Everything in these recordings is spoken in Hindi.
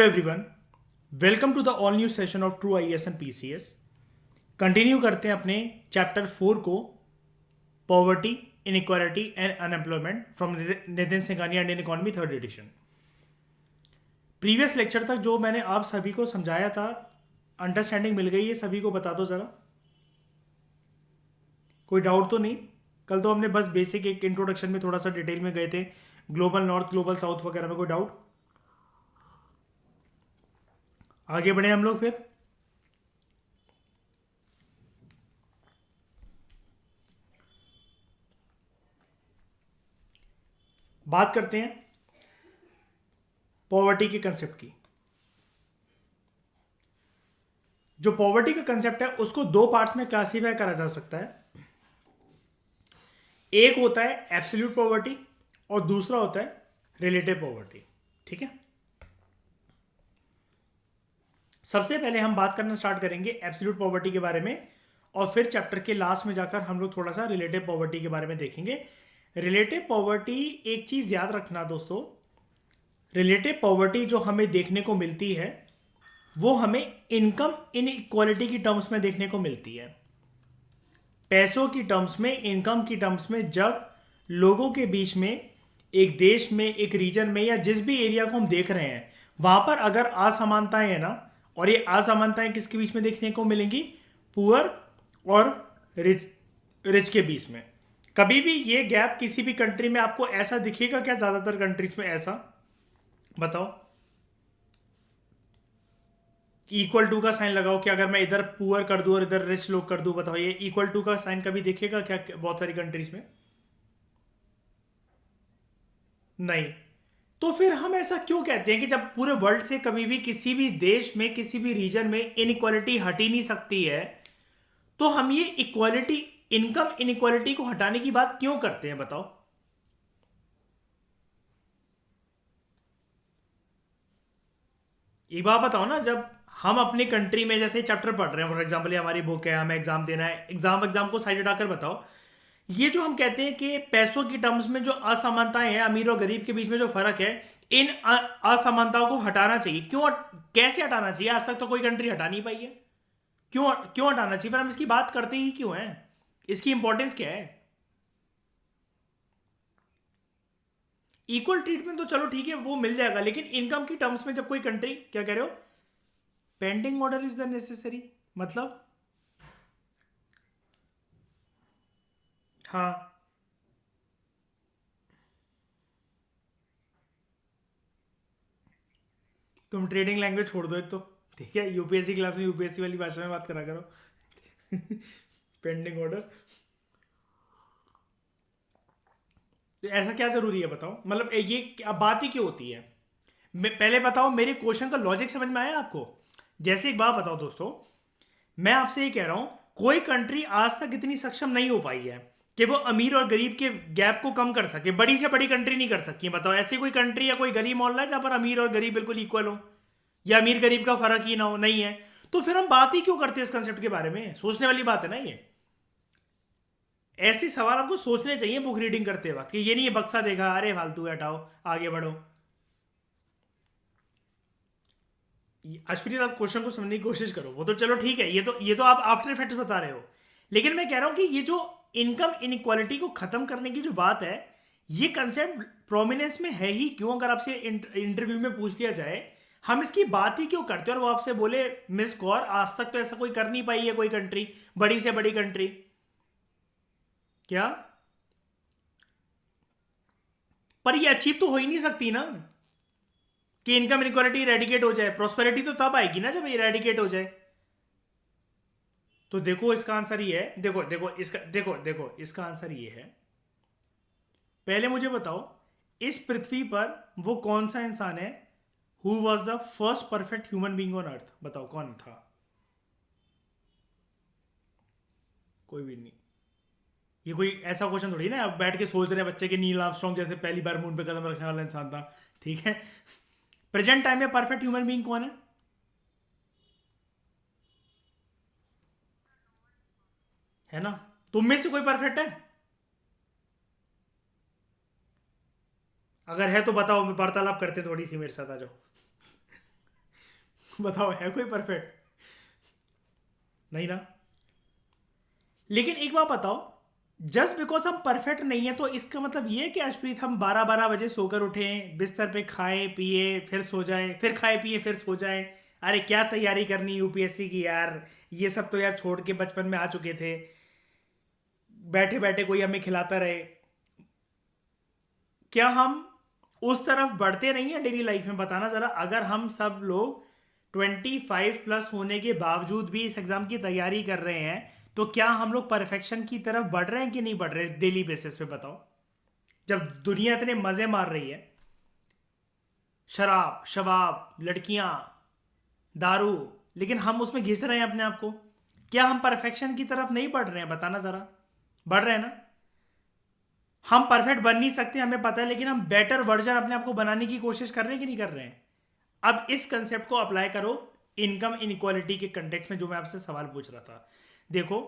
Everyone, welcome to the all new session of true IAS and PCS. Continue करते हैं अपने चैप्टर 4 को, poverty, inequality and unemployment from Nitin Singhania Indian economy third edition. Previous lecture तक जो मैंने आप सभी को समझाया था, अंडरस्टैंडिंग मिल गई है सभी को? बता दो ज़रा, कोई डाउट तो नहीं? कल तो हमने बस बेसिक एक इंट्रोडक्शन में थोड़ा सा डिटेल में गए थे, ग्लोबल नॉर्थ, ग्लोबल साउथ वगैरह में। कोई डाउट? आगे बढ़े हम लोग फिर। बात करते हैं पॉवर्टी के कंसेप्ट की। जो पॉवर्टी का कंसेप्ट है उसको दो पार्ट्स में क्लासीफाई करा जा सकता है। एक होता है एब्सोल्यूट पॉवर्टी और दूसरा होता है रिलेटिव पॉवर्टी। ठीक है, सबसे पहले हम बात करना स्टार्ट करेंगे एब्सोल्यूट पॉवर्टी के बारे में, और फिर चैप्टर के लास्ट में जाकर हम लोग थोड़ा सा रिलेटिव पॉवर्टी के बारे में देखेंगे। रिलेटिव पॉवर्टी, एक चीज याद रखना दोस्तों, रिलेटिव पॉवर्टी जो हमें देखने को मिलती है वो हमें इनकम इनइक्वालिटी की टर्म्स में देखने को मिलती है। पैसों की टर्म्स में, इनकम की टर्म्स में, जब लोगों के बीच में, एक देश में, एक रीजन में, या जिस भी एरिया को हम देख रहे हैं वहां पर अगर असमानताएं है ना, और ये असमानताएं किसके बीच में देखने को मिलेंगी? पुअर और रिच के बीच में। कभी भी ये गैप किसी भी कंट्री में आपको ऐसा दिखेगा क्या? ज्यादातर कंट्रीज में ऐसा बताओ, इक्वल टू का साइन लगाओ कि अगर मैं इधर पुअर कर दूं और इधर रिच लोग कर दूं, बताओ ये इक्वल टू का साइन कभी दिखेगा क्या बहुत सारी कंट्रीज में? नहीं। तो फिर हम ऐसा क्यों कहते हैं कि जब पूरे वर्ल्ड से कभी भी किसी भी देश में, किसी भी रीजन में इनइक्वालिटी हट ही नहीं सकती है, तो हम ये इक्वालिटी, इनकम इनइक्वालिटी को हटाने की बात क्यों करते हैं? बताओ। एक बात बताओ ना, जब हम अपनी कंट्री में जैसे चैप्टर पढ़ रहे हैं, फॉर एग्जाम्पल ये हमारी बुक है, हमें एग्जाम देना है, एग्जाम को साइड हटाकर बताओ, ये जो हम कहते हैं कि पैसों की टर्म्स में जो असमानताएं हैं, अमीर और गरीब के बीच में जो फर्क है, इन असमानताओं को हटाना चाहिए। क्यों, कैसे हटाना चाहिए? आज तक तो कोई कंट्री हटा नहीं पाई है। क्यों क्यों हटाना चाहिए? पर हम इसकी बात करते ही क्यों हैं? इसकी इंपॉर्टेंस क्या है? इक्वल ट्रीटमेंट तो चलो ठीक है, वो मिल जाएगा, लेकिन इनकम की टर्म्स में जब कोई कंट्री, क्या कह रहे हो? Pending order is the necessary, मतलब? हाँ, तुम ट्रेडिंग लैंग्वेज छोड़ दो एक तो, ठीक है? यूपीएससी क्लास में यूपीएससी वाली भाषा में बात करा करो। पेंडिंग ऑर्डर, ऐसा क्या जरूरी है बताओ? मतलब ये बात ही क्यों होती है? पहले बताओ, मेरे क्वेश्चन का लॉजिक समझ में आया आपको? जैसे एक बात बताओ दोस्तों, मैं आपसे ये कह रहा हूं, कोई कंट्री आज तक इतनी सक्षम नहीं हो पाई है कि वो अमीर और गरीब के गैप को कम कर सके। बड़ी से बड़ी कंट्री नहीं कर सकती। बताओ ऐसी कोई कंट्री या कोई गली मोहल्ला है जहां पर अमीर और गरीब बिल्कुल इक्वल हो, या अमीर गरीब का फर्क ही ना हो? नहीं है। तो फिर हम बात ही क्यों करते हैं इस कंसेप्ट के बारे में? सोचने वाली बात है ना ये। ऐसे सवाल आपको सोचने चाहिए बुक रीडिंग करते वक्त, कि ये नहीं है बक्सा देखा, अरे फालतू है, हटाओ आगे बढ़ो। अश्विनी, आप क्वेश्चन को समझने की कोशिश करो। वो तो चलो ठीक है, ये तो आप आफ्टर इफेक्ट्स बता रहे हो, लेकिन मैं कह रहा हूं कि ये जो इनकम इनइक्वालिटी को खत्म करने की जो बात है, ये कंसेप्ट प्रोमिनेंस में है ही क्यों? अगर आपसे इंटरव्यू में पूछ लिया जाए हम इसकी बात ही क्यों करते हैं, और वो आपसे बोले मिस कौर आज तक तो ऐसा कोई कर नहीं पाई है कोई कंट्री, बड़ी से बड़ी कंट्री, क्या? पर ये अचीव तो हो ही नहीं सकती ना कि इनकम इनक्वालिटी इरेडिकेट हो जाए। प्रोस्पेरिटी तो तब आएगी ना जब इरेडिकेट हो जाए। तो देखो इसका आंसर ये है, देखो इसका आंसर ये है। पहले मुझे बताओ, इस पृथ्वी पर वो कौन सा इंसान है who was the first perfect human being on earth? बताओ कौन था? कोई भी नहीं। ये कोई ऐसा क्वेश्चन थोड़ी ना आप बैठ के सोच रहे हैं बच्चे के, नील आर्मस्ट्रॉन्ग जैसे पहली बार मून पे कदम रखने वाला इंसान था, ठीक है? प्रेजेंट टाइम में परफेक्ट ह्यूमन बींग कौन है? है ना? तुम में से कोई परफेक्ट है? अगर है तो बताओ, मैं वार्तालाप करते थोड़ी सी, मेरे साथ आ जाओ। बताओ, है कोई परफेक्ट? नहीं ना। लेकिन एक बात बताओ, जस्ट बिकॉज हम परफेक्ट नहीं है तो इसका मतलब ये है कि अर्शप्रीत हम 12-12 बजे सोकर उठें, बिस्तर पे खाएं पिए फिर सो जाएं, फिर खाए पिए फिर सो जाएं? अरे क्या तैयारी करनी यूपीएससी की यार, ये सब तो यार छोड़ के बचपन में आ चुके थे। बैठे बैठे कोई हमें खिलाता रहे। क्या हम उस तरफ बढ़ते नहीं है डेली लाइफ में? बताना जरा, अगर हम सब लोग 25+ होने के बावजूद भी इस एग्जाम की तैयारी कर रहे हैं, तो क्या हम लोग परफेक्शन की तरफ बढ़ रहे हैं कि नहीं बढ़ रहे डेली बेसिस पे? बताओ, जब दुनिया इतने मजे मार रही है, शराब शबाब लड़कियां दारू, लेकिन हम उसमें घिस रहे हैं अपने आप को। क्या हम परफेक्शन की तरफ नहीं बढ़ रहे हैं? बताना जरा, बढ़ रहे हैं ना? हम परफेक्ट बन नहीं सकते हमें पता है, लेकिन हम बेटर वर्जन अपने आप को बनाने की कोशिश कर रहे हैं कि नहीं कर रहे हैं? अब इस कंसेप्ट को अप्लाई करो इनकम इनइक्वालिटी के कंटेक्स्ट में, जो मैं आपसे सवाल पूछ रहा था। देखो,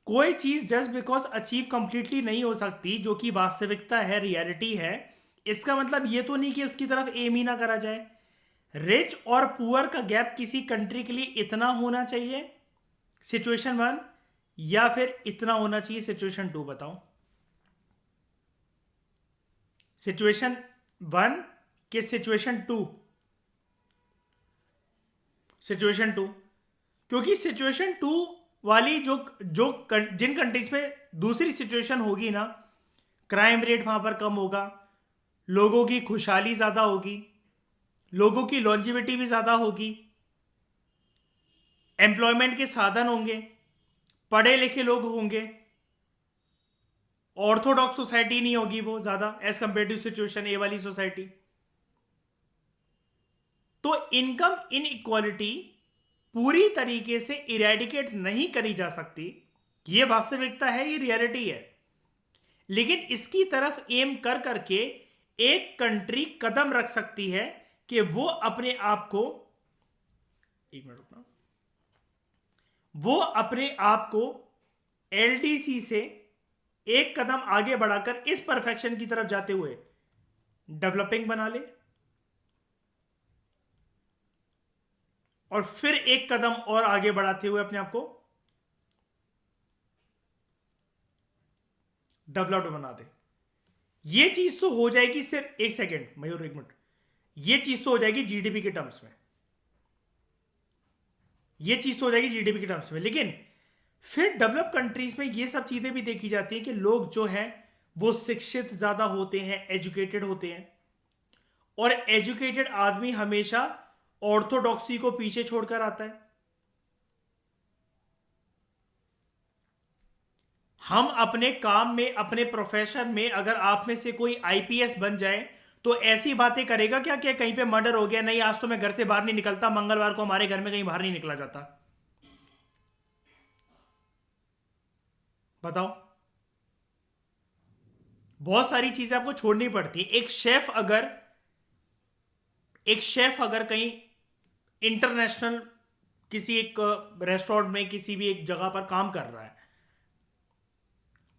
कोई चीज जस्ट बिकॉज अचीव कंप्लीटली नहीं हो सकती जो कि वास्तविकता है, रियलिटी है, इसका मतलब ये तो नहीं कि उसकी तरफ एम ही ना करा जाए। रिच और पुअर का गैप किसी कंट्री के लिए इतना होना चाहिए, सिचुएशन 1, या फिर इतना होना चाहिए सिचुएशन 2? बताओ, सिचुएशन 1 के सिचुएशन 2? सिचुएशन 2, क्योंकि सिचुएशन 2 वाली जो जो जिन कंट्रीज में दूसरी सिचुएशन होगी ना, क्राइम रेट वहां पर कम होगा, लोगों की खुशहाली ज्यादा होगी, लोगों की लॉन्जिविटी भी ज्यादा होगी, एम्प्लॉयमेंट के साधन होंगे, पढ़े लिखे लोग होंगे, ऑर्थोडॉक्स सोसाइटी नहीं होगी वो ज्यादा as compare to situation A वाली सोसाइटी। तो इनकम इनइक्वालिटी पूरी तरीके से इरेडिकेट नहीं करी जा सकती, ये वास्तविकता है, ये रियलिटी है। लेकिन इसकी तरफ एम कर करके एक कंट्री कदम रख सकती है कि वो अपने आप को, एक मिनट रुकना, वो अपने आप को एलडीसी से एक कदम आगे बढ़ाकर इस परफेक्शन की तरफ जाते हुए डेवलपिंग बना ले, और फिर एक कदम और आगे बढ़ाते हुए अपने आप को डेवलप्ड बना दे। ये चीज तो हो जाएगी, सिर्फ एक सेकेंड मयूर, एक मिनट, ये चीज तो हो जाएगी जीडीपी के टर्म्स में, ये चीज तो हो जाएगी जीडीपी के टर्म्स में। लेकिन फिर डेवलप कंट्रीज में ये सब चीजें भी देखी जाती हैं कि लोग जो हैं वो शिक्षित ज्यादा होते हैं, एजुकेटेड होते हैं, और एजुकेटेड आदमी हमेशा ऑर्थोडॉक्सी को पीछे छोड़कर आता है। हम अपने काम में, अपने प्रोफेशन में, अगर आप में से कोई आईपीएस बन जाए तो ऐसी बातें करेगा क्या क्या कहीं पे मर्डर हो गया, नहीं आज तो मैं घर से बाहर नहीं निकलता, मंगलवार को हमारे घर में कहीं बाहर नहीं निकला जाता? बताओ, बहुत सारी चीजें आपको छोड़नी पड़ती है। एक शेफ अगर कहीं इंटरनेशनल किसी एक रेस्टोरेंट में किसी भी एक जगह पर काम कर रहा है,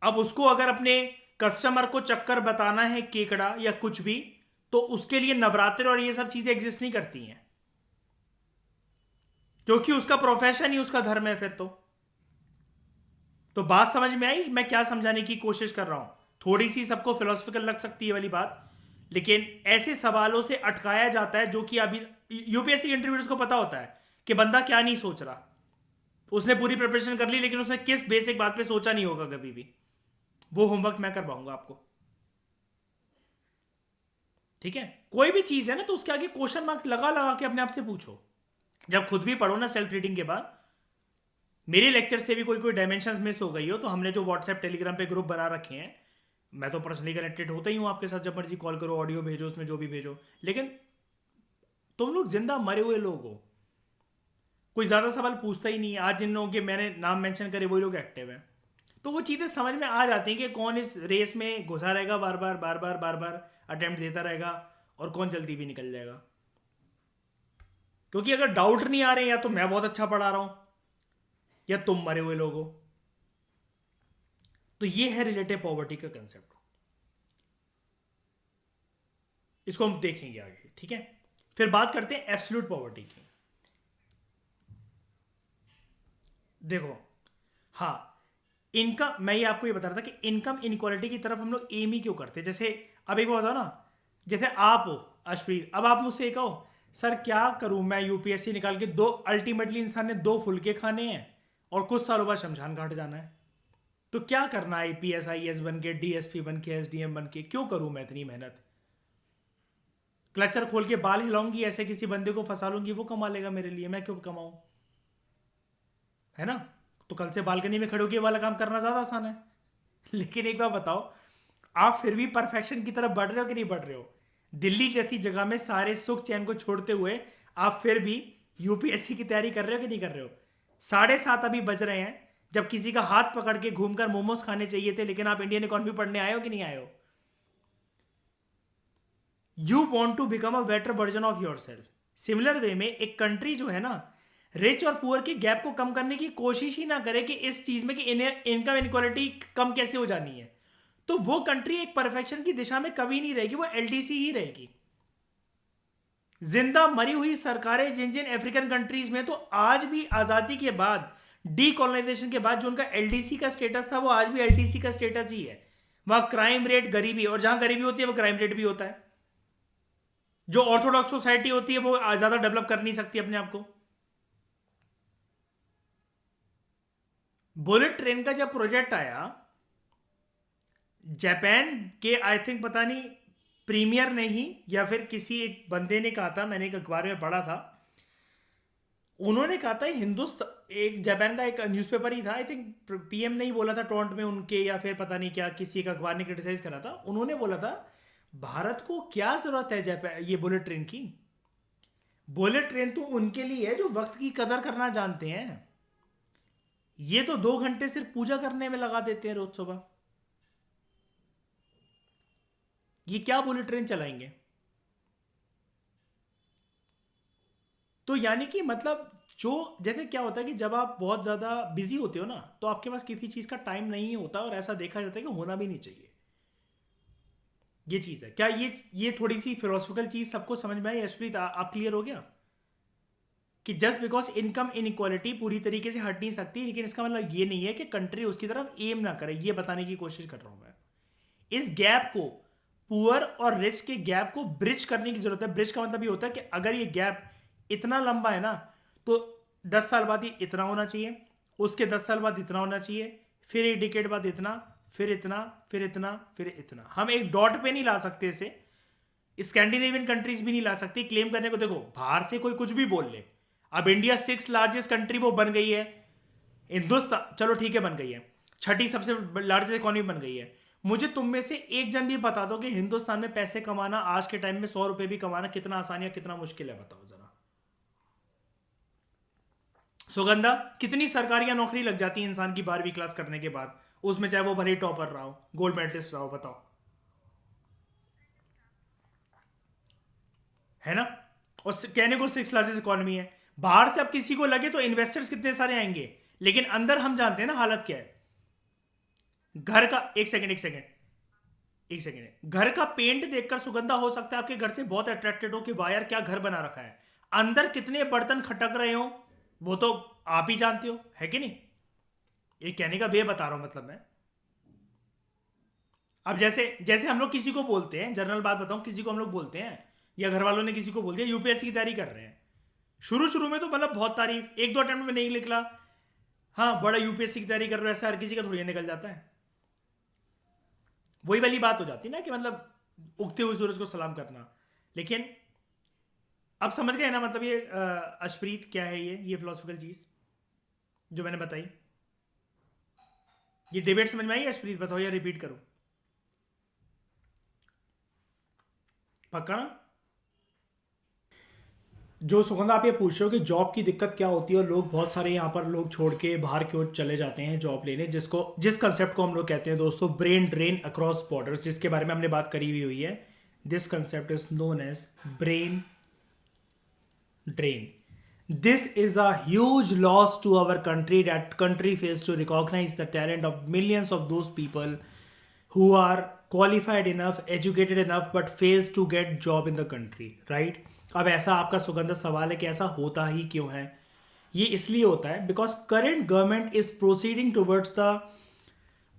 अब उसको अगर अपने कस्टमर को चक्कर बताना है केकड़ा या कुछ भी, तो उसके लिए नवरात्र और ये सब चीजें एग्जिस्ट नहीं करती हैं, क्योंकि उसका प्रोफेशन ही उसका धर्म है फिर तो बात समझ में आई मैं क्या समझाने की कोशिश कर रहा हूं? थोड़ी सी सबको फिलोसफिकल लग सकती है वाली बात, लेकिन ऐसे सवालों से अटकाया जाता है जो कि अभी यूपीएससी इंटरव्यूअर्स को पता होता है कि बंदा क्या नहीं सोच रहा। उसने पूरी प्रिपरेशन कर ली, लेकिन उसने किस बेसिक बात पे सोचा नहीं होगा कभी भी। वो होमवर्क मैं करवाऊंगा आपको, ठीक है? कोई भी चीज है ना, तो उसके आगे क्वेश्चन मार्क लगा लगा के अपने आप से पूछो। जब खुद भी पढ़ो ना सेल्फ रीडिंग के बाद, मेरे लेक्चर से भी कोई कोई डायमेंशन मिस हो गई हो तो हमने जो व्हाट्सएप टेलीग्राम पे ग्रुप बना रखे हैं, मैं तो पर्सनली कनेक्टेड होता ही हूँ आपके साथ, जब मर्जी कॉल करो, ऑडियो भेजो, उसमें जो भी भेजो। लेकिन तुम लोग जिंदा मरे हुए लोग हो, कोई ज़्यादा सवाल पूछता ही नहीं है। आज जिन लोगों के मैंने नाम मेंशन करे वही लोग एक्टिव हैं, तो वो चीज़ें समझ में आ जाती हैं कि कौन इस रेस में घुसा रहेगा, बार बार बार बार बार बार अटेम्प्ट देता रहेगा, और कौन जल्दी भी निकल जाएगा। क्योंकि अगर डाउट नहीं आ रहे, या तो मैं बहुत अच्छा पढ़ा रहा हूं, या तुम मरे हुए लोग हो। तो ये है रिलेटिव पॉवर्टी का कंसेप्ट, इसको हम देखेंगे आगे, ठीक है? फिर बात करते हैं एब्सोल्यूट पॉवर्टी की। देखो, हाँ, इनकम, मैं ये आपको ये बता रहा था कि इनकम इनक्वालिटी की तरफ हम लोग एम ही क्यों करते हैं। जैसे अब एक बात बताओ ना, जैसे आप हो अशप्रीत, अब आप मुझसे ये कहो सर क्या करूं मैं यूपीएससी निकाल के, दो अल्टीमेटली इंसान ने दो फुलके खाने हैं और कुछ सालों बाद शमशान घाट जाना है, तो क्या करना है, आईपीएस आईएएस बन के, डीएसपी बन के, एसडीएम बन के, क्यों करूं मैं इतनी मेहनत। क्लचर खोल के बाल हिलाऊंगी, ऐसे किसी बंदे को फंसा लूंगी, वो कमा लेगा मेरे लिए, मैं क्यों कमाऊं, है ना। तो कल से बालकनी में खड़े होकर ये वाला काम करना ज्यादा आसान है। लेकिन एक बार बताओ, आप फिर भी परफेक्शन की तरफ बढ़ रहे हो कि नहीं बढ़ रहे हो। दिल्ली जैसी जगह में सारे सुख चैन को छोड़ते हुए आप फिर भी यूपीएससी की तैयारी कर रहे हो कि नहीं कर रहे हो। 7:30 अभी बज रहे हैं, जब किसी का हाथ पकड़ के घूमकर मोमोज खाने चाहिए थे, लेकिन आप इंडियन इकोनॉमी पढ़ने आए हो कि नहीं आए हो। You want to become a better version of yourself. Similar way में एक कंट्री जो है ना, रिच और पुअर के गैप को कम करने की कोशिश ही ना करे कि इस चीज में कि इनकम इनक्वालिटी कम कैसे हो जानी है, तो वो कंट्री एक परफेक्शन की दिशा में कभी नहीं रहेगी, वो एलटीसी ही रहेगी। जिंदा मरी हुई सरकारें जिन जिन अफ्रीकन कंट्रीज में, तो आज भी आजादी के बाद, डीकोलोनाइजेशन के बाद जो उनका एलडीसी का स्टेटस था, वो आज भी एलटीसी का स्टेटस ही है। वहां क्राइम रेट, गरीबी, और जहां गरीबी होती है वो क्राइम रेट भी होता है। जो ऑर्थोडॉक्स सोसाइटी होती है वो ज्यादा डेवलप कर नहीं सकती अपने आप को। बुलेट ट्रेन का जब प्रोजेक्ट आया, जापान के आई थिंक पता नहीं प्रीमियर ने ही या फिर किसी एक बंदे ने कहा था, मैंने एक अखबार में पढ़ा था, उन्होंने कहा था हिंदुस्तान, एक जापान का एक न्यूज़पेपर ही था, आई थिंक पीएम ने ही बोला था टोरंटो में उनके, या फिर पता नहीं क्या किसी एक अखबार ने क्रिटिसाइज करा था, उन्होंने बोला था भारत को क्या जरूरत है जापान ये बुलेट ट्रेन की। बुलेट ट्रेन तो उनके लिए है जो वक्त की कदर करना जानते हैं। ये तो 2 घंटे सिर्फ पूजा करने में लगा देते हैं रोज सुबह, ये क्या बुलेट ट्रेन चलाएंगे। तो यानी कि मतलब जो, जैसे क्या होता है कि जब आप बहुत ज़्यादा बिजी होते हो ना, तो आपके पास किसी चीज़ का टाइम नहीं होता, और ऐसा देखा जाता है कि होना भी नहीं चाहिए। ये चीज़ है क्या, ये थोड़ी सी फिलोसफिकल चीज़ सबको समझ में आई। यशप्रीत आप क्लियर हो गया कि जस्ट बिकॉज इनकम इनइक्वालिटी पूरी तरीके से हट नहीं सकती, लेकिन इसका मतलब ये नहीं है कि कंट्री उसकी तरफ एम ना करे, ये बताने की कोशिश कर रहा हूं मैं। इस गैप को, पुअर और रिच के गैप को ब्रिज करने की जरूरत है। ब्रिज का मतलब ये होता है कि अगर ये गैप इतना लंबा है ना, तो 10 साल बाद ये इतना होना चाहिए, उसके 10 साल बाद इतना होना चाहिए, फिर एक डिकेड बाद इतना, फिर इतना, फिर इतना, फिर इतना। हम एक डॉट पे नहीं ला सकते इसे, स्कैंडिनेवियन कंट्रीज भी नहीं ला सकती क्लेम करने को। देखो बाहर से कोई कुछ भी बोल ले, अब इंडिया 6 लार्जेस्ट कंट्री वो बन गई है, हिंदुस्तान चलो ठीक है बन गई है, छठी सबसे लार्जेस्ट इकोनॉमी बन गई है। मुझे तुम में से एक जन भी बता दो कि हिंदुस्तान में पैसे कमाना आज के टाइम में 100 रुपए भी कमाना कितना आसान या कितना मुश्किल है, बताओ जरा। सुगंधा, कितनी सरकारी नौकरी लग जाती है इंसान की 12वीं क्लास करने के बाद, उसमें चाहे वो भले ही टॉपर रहा हो, गोल्ड मेडलिस्ट रहा हो, बताओ, है ना। और कहने को 6 लार्जेस्ट इकोनॉमी है, बाहर से अब किसी को लगे तो इन्वेस्टर्स कितने सारे आएंगे, लेकिन अंदर हम जानते हैं ना हालत क्या है। घर का, एक सेकेंड, घर का पेंट देखकर सुगंधा हो सकता है आपके घर से बहुत अट्रैक्टेड हो कि वाह यार क्या घर बना रखा है, अंदर कितने बर्तन खटक रहे हो वो तो आप ही जानते हो, है कि नहीं। ये कहने का वे बता रहा हूं मतलब मैं। अब जैसे जैसे हम लोग किसी को बोलते हैं, जनरल बात बताऊं, किसी को हम लोग बोलते हैं या घर वालों ने किसी को बोल दिया यूपीएससी की तैयारी कर रहे हैं, शुरू शुरू में तो मतलब बहुत तारीफ, एक दो अटेम्प्ट में नहीं निकला, हाँ बड़ा यूपीएससी की तैयारी कर रहे हो, ऐसा हर किसी का थोड़ी निकल जाता है। वही वाली बात हो जाती है ना कि मतलब उगते हुए सूरज को सलाम करना। लेकिन अब समझ गए ना मतलब ये अशप्रीत क्या है, ये फिलोसफिकल चीज जो मैंने बताई, ये डिबेट समझ में आई अशप्रीत, बताओ या रिपीट करो, पक्का ना। जो सुगंधा आप ये पूछ रहे हो कि जॉब की दिक्कत क्या होती है, और लोग बहुत सारे यहाँ पर लोग छोड़ के बाहर की ओर चले जाते हैं जॉब लेने, जिस कंसेप्ट को हम लोग कहते हैं दोस्तों ब्रेन ड्रेन अक्रॉस बॉर्डर्स, जिसके बारे में हमने बात करी हुई है। This concept is known as brain drain. This is a huge loss to our country, that country fails to recognize the talent of millions of those people who are qualified enough, educated enough, but fails to get job in the country, right? अब ऐसा आपका सुगंधा सवाल है कि ऐसा होता ही क्यों है, ये इसलिए होता है because current government is proceeding towards the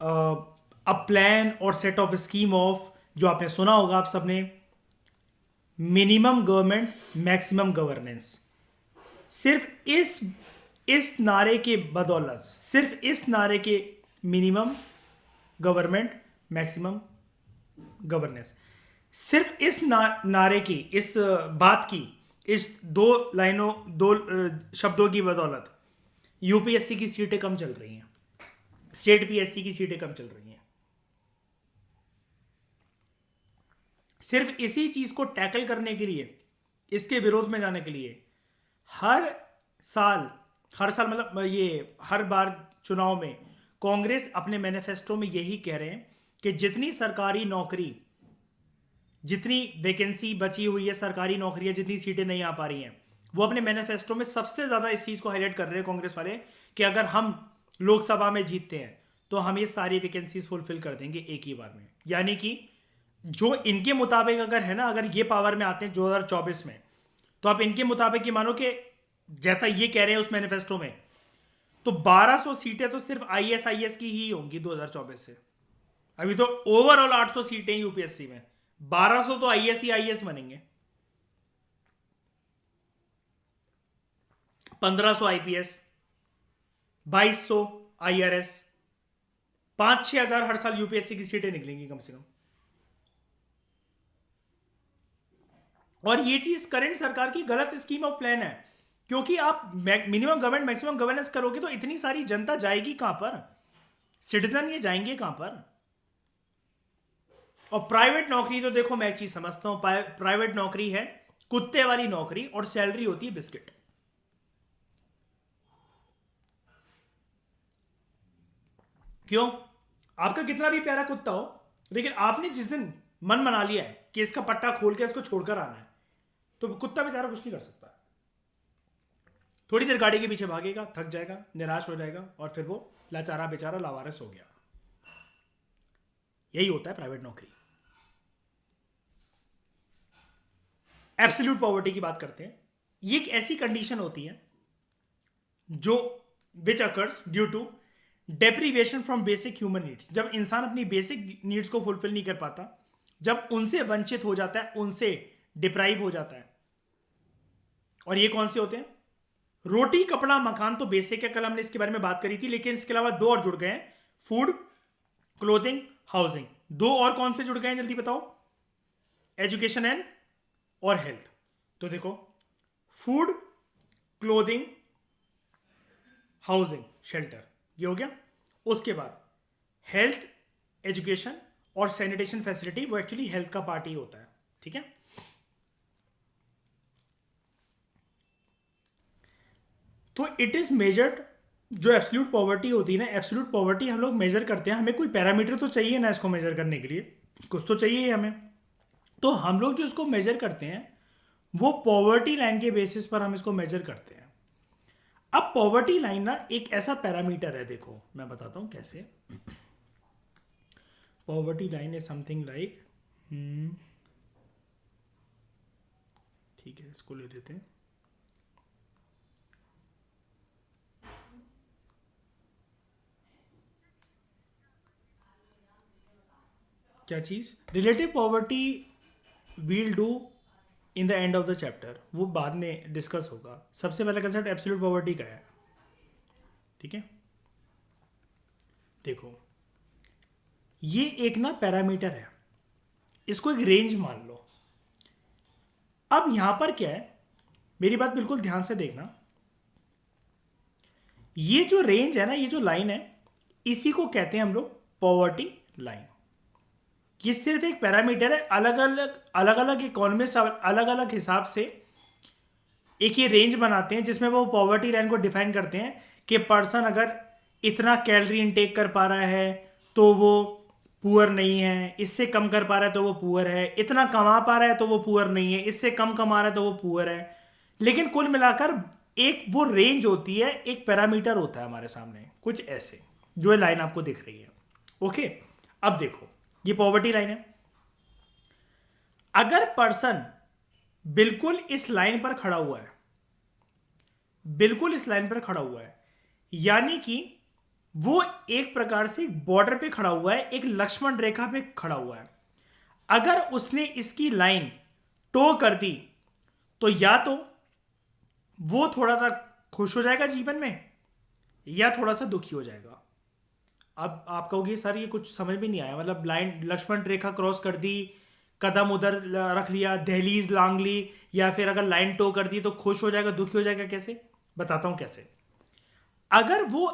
a plan और सेट ऑफ स्कीम ऑफ, जो आपने सुना होगा आप सबने, मिनिमम गवर्नमेंट मैक्सिमम गवर्नेंस। सिर्फ इस नारे के बदौलत, सिर्फ इस नारे के, मिनिमम गवर्नमेंट मैक्सिमम गवर्नेंस, सिर्फ इस नारे की, इस बात की, इस दो शब्दों की बदौलत यूपीएससी की सीटें कम चल रही हैं, स्टेट पीएससी की सीटें कम चल रही हैं। सिर्फ इसी चीज को टैकल करने के लिए, इसके विरोध में जाने के लिए हर साल मतलब ये हर बार चुनाव में कांग्रेस अपने मैनिफेस्टो में यही कह रहे हैं कि जितनी सरकारी नौकरी, जितनी वैकेंसी बची हुई है सरकारी नौकरियां, जितनी सीटें नहीं आ पा रही हैं, वो अपने मैनिफेस्टो में सबसे ज्यादा इस चीज को हाईलाइट कर रहे हैं कांग्रेस वाले कि अगर हम लोकसभा में जीतते हैं तो हम ये सारी वैकेंसीज फुलफिल कर देंगे एक ही बार में। यानी कि जो इनके मुताबिक अगर है ना, अगर ये पावर में आते हैं 2024 में, तो आप इनके मुताबिक ये मानो कि जैसा ये कह रहे हैं उस मैनिफेस्टो में, तो 1200 सीटें तो सिर्फ आईएएस की ही होंगी 2024 से। अभी तो ओवरऑल 800 सीटें यूपीएससी में, 1200 तो आईएएस बनेंगे, 1500 आईपीएस, 2200 आईआरएस, 5-6 हजार हर साल यूपीएससी की सीटें निकलेंगी कम से कम। और ये चीज करंट सरकार की गलत स्कीम ऑफ प्लान है, क्योंकि आप मिनिमम गवर्नमेंट मैक्सिमम गवर्नेंस करोगे तो इतनी सारी जनता जाएगी कहां पर, सिटीजन ये जाएंगे कहां पर। और प्राइवेट नौकरी तो देखो, मैं एक चीज समझता हूं, प्राइवेट नौकरी है कुत्ते वाली नौकरी और सैलरी होती है बिस्किट। क्यों? आपका कितना भी प्यारा कुत्ता हो, लेकिन आपने जिस दिन मन बना लिया है कि इसका पट्टा खोल के इसको छोड़कर आना है, तो कुत्ता बेचारा कुछ नहीं कर सकता। थोड़ी देर गाड़ी के पीछे भागेगा, थक जाएगा, निराश हो जाएगा, और फिर वो लाचारा बेचारा लावारिस हो गया। यही होता है प्राइवेट नौकरी। एब्सोल्यूट पॉवर्टी की बात करते हैं। ये एक ऐसी कंडीशन होती है जो which occurs due to deprivation from basic human needs. जब इंसान अपनी बेसिक नीड्स को फुलफिल नहीं कर पाता, जब उनसे वंचित हो जाता है, उनसे डिप्राइव हो जाता है। और ये कौन से होते हैं? रोटी कपड़ा मकान तो बेसिक है, कल हमने इसके बारे में बात करी थी, लेकिन इसके अलावा दो और जुड़ गए हैं, फूड, क्लोथिंग, हाउसिंग। दो और कौन से जुड़ गए हैं जल्दी बताओ? एजुकेशन एंड और हेल्थ। तो देखो, फूड, क्लोथिंग, हाउसिंग, शेल्टर, ये हो गया। उसके बाद हेल्थ, एजुकेशन और सैनिटेशन फैसिलिटी, वो एक्चुअली हेल्थ का पार्ट ही होता है, ठीक है। तो इट इज मेजर्ड, जो एब्सोल्यूट पॉवर्टी होती है ना, एब्सोल्यूट पॉवर्टी हम लोग मेजर करते हैं, हमें कोई पैरामीटर तो चाहिए ना इसको मेजर करने के लिए, कुछ तो चाहिए हमें। तो हम लोग जो इसको मेजर करते हैं वो पॉवर्टी लाइन के बेसिस पर हम इसको मेजर करते हैं। अब पॉवर्टी लाइन ना एक ऐसा पैरामीटर है, देखो मैं बताता हूं कैसे। Poverty line is something like, ठीक है इसको ले लेते हैं। क्या चीज? Relative poverty we'll do in the end of the chapter, वो बाद में डिस्कस होगा। सबसे पहला कंसेप्ट एब्सोल्यूट पॉवर्टी का है, ठीक है। देखो, ये एक ना पैरामीटर है, इसको एक रेंज मान लो। अब यहां पर क्या है, मेरी बात बिल्कुल ध्यान से देखना। ये जो रेंज है ना, ये जो लाइन है, इसी को कहते हैं हम लोग पॉवर्टी लाइन। ये सिर्फ एक पैरामीटर है, अलग अलग इकोनॉमिस्ट अलग अलग हिसाब से एक ये रेंज बनाते हैं जिसमें वो पॉवर्टी लाइन को डिफाइन करते हैं कि पर्सन अगर इतना कैलोरी इनटेक कर पा रहा है तो वो पुअर नहीं है, इससे कम कर पा रहा है तो वो पुअर है, इतना कमा पा रहा है तो वो पुअर नहीं है, इससे कम कमा रहा है तो वो पुअर है। लेकिन कुल मिलाकर एक वो रेंज होती है, एक पैरामीटर होता है हमारे सामने, कुछ ऐसे, जो ये लाइन आपको दिख रही है। ओके, अब देखो, ये पॉवर्टी लाइन है। अगर पर्सन बिल्कुल इस लाइन पर खड़ा हुआ है, बिल्कुल इस लाइन पर खड़ा हुआ है, यानी कि वो एक प्रकार से बॉर्डर पे खड़ा हुआ है, एक लक्ष्मण रेखा पे खड़ा हुआ है। अगर उसने इसकी लाइन टो कर दी तो या तो वो थोड़ा सा खुश हो जाएगा जीवन में, या थोड़ा सा दुखी हो जाएगा। अब आप कहोगे सर ये कुछ समझ में नहीं आया, मतलब लाइन लक्ष्मण रेखा क्रॉस कर दी, कदम उधर रख लिया, दहलीज लांग ली, या फिर अगर लाइन टो कर दी तो खुश हो जाएगा दुखी हो जाएगा? कैसे, बताता हूं कैसे। अगर वो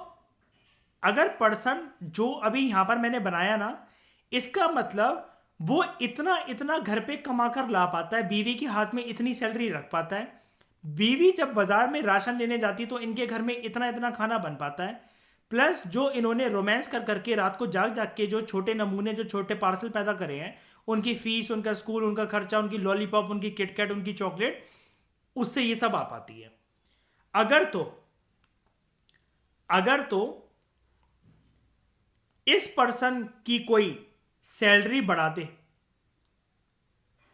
अगर पर्सन जो अभी यहां पर मैंने बनाया ना, इसका मतलब वो इतना इतना घर पे कमा कर ला पाता है, बीवी के हाथ में इतनी सैलरी रख पाता है, बीवी जब बाजार में राशन लेने जाती तो इनके घर में इतना इतना खाना बन पाता है, प्लस जो इन्होंने रोमांस कर करके रात को जाग जाग के जो छोटे नमूने जो छोटे पार्सल पैदा करे हैं, उनकी फीस, उनका स्कूल, उनका खर्चा, उनकी लॉलीपॉप, उनकी किटकैट, उनकी चॉकलेट, उससे ये सब आ पाती है। अगर तो अगर तो इस पर्सन की कोई सैलरी बढ़ा दे,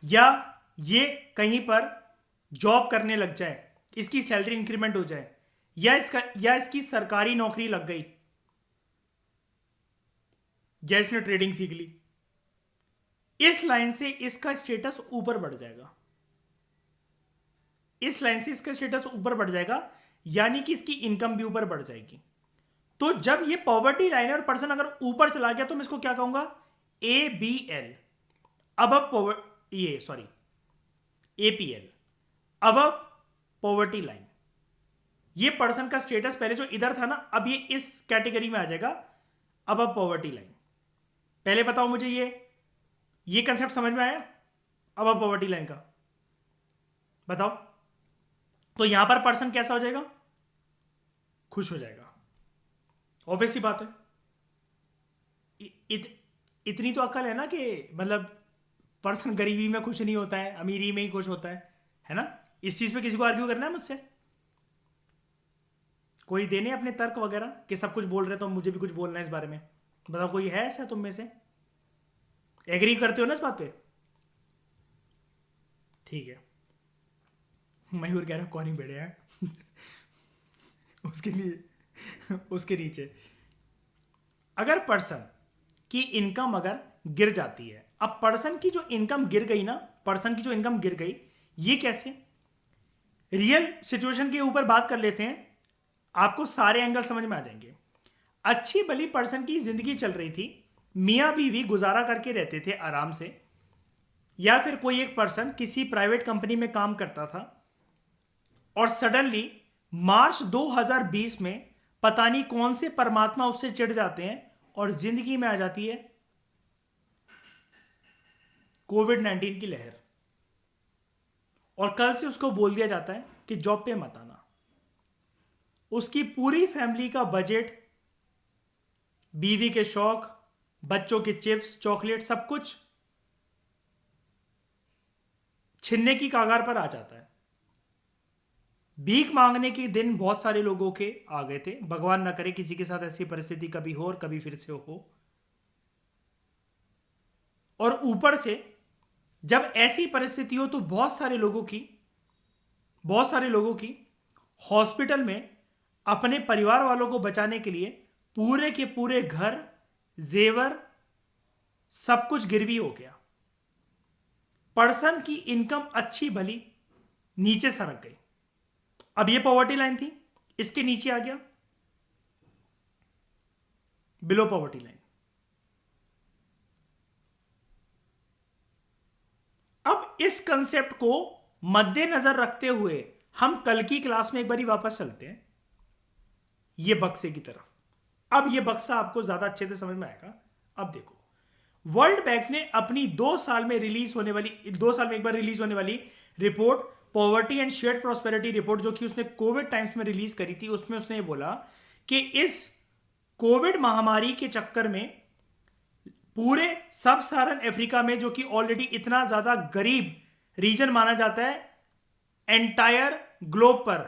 या ये कहीं पर जॉब करने लग जाए, इसकी सैलरी इंक्रीमेंट हो जाए, या इसकी सरकारी नौकरी लग गई, या इसने ट्रेडिंग सीख ली, इस लाइन से इसका स्टेटस ऊपर बढ़ जाएगा। इस लाइन से इसका स्टेटस ऊपर बढ़ जाएगा, यानी कि इसकी इनकम भी ऊपर बढ़ जाएगी। तो जब ये पॉवर्टी लाइन और पर्सन अगर ऊपर चला गया तो मैं इसको क्या कहूंगा? ABL, अब ये सॉरी APL, अब पॉवर्टी लाइन। ये पर्सन का स्टेटस पहले जो इधर था ना, अब ये इस कैटेगरी में आ जाएगा, अब पॉवर्टी लाइन। पहले बताओ मुझे ये कंसेप्ट समझ में आया? अब पॉवर्टी लाइन का बताओ। तो यहां पर पर्सन कैसा हो जाएगा? खुश हो जाएगा, ऑब्वियस सी बात है। इतनी तो अक्ल है ना कि मतलब पर्सन गरीबी में खुश नहीं होता है, अमीरी में ही खुश होता है ना? इस चीज पे किसी को आर्ग्यू करना है मुझसे? कोई देने अपने तर्क वगैरह कि सब कुछ बोल रहे तो मुझे भी कुछ बोलना है इस बारे में? बताओ, कोई है ऐसा तुम में से? एग्री करते हो ना इस बात पे? ठीक है। मयूर कह रहा कौन ही बेड़े हैं उसके नीचे अगर पर्सन की इनकम अगर गिर जाती है, अब पर्सन की जो इनकम गिर गई ना, पर्सन की जो इनकम गिर गई, ये कैसे? रियल सिचुएशन के ऊपर बात कर लेते हैं, आपको सारे एंगल समझ में आ जाएंगे। अच्छी भली पर्सन की जिंदगी चल रही थी, मियां बीवी गुजारा करके रहते थे आराम से, या फिर कोई एक पर्सन किसी प्राइवेट कंपनी में काम करता था, और सडनली मार्च 2020 में पता नहीं कौन से परमात्मा उससे चिढ़ जाते हैं और जिंदगी में आ जाती है कोविड-19 की लहर, और कल से उसको बोल दिया जाता है कि जॉब पे मत आना। उसकी पूरी फैमिली का बजट, बीवी के शौक, बच्चों के चिप्स, चॉकलेट, सब कुछ छिनने की कगार पर आ जाता है। भीख मांगने के दिन बहुत सारे लोगों के आ गए थे, भगवान ना करे किसी के साथ ऐसी परिस्थिति कभी हो और कभी फिर से हो। और ऊपर से जब ऐसी परिस्थिति हो तो बहुत सारे लोगों की हॉस्पिटल में अपने परिवार वालों को बचाने के लिए पूरे के पूरे घर, जेवर, सब कुछ गिरवी हो गया। पर्सन की इनकम अच्छी भली नीचे सरक गई। अब ये पॉवर्टी लाइन थी, इसके नीचे आ गया बिलो पॉवर्टी लाइन। अब इस कंसेप्ट को मद्देनजर रखते हुए हम कल की क्लास में एक बारी वापस चलते हैं ये बक्से की तरफ। अब ये बक्सा आपको ज्यादा अच्छे से समझ में आएगा। अब देखो, वर्ल्ड बैंक ने अपनी 2 साल में एक बार रिलीज होने वाली report, poverty and shared prosperity report, जो कि उसने कोविड टाइम्स में रिलीज करी थी, उसमें उसने ये बोला कि इस कोविड महामारी के चक्कर में पूरे सब साहरन अफ्रीका में, जो कि ऑलरेडी इतना ज्यादा गरीब रीजन माना जाता है एंटायर ग्लोब पर,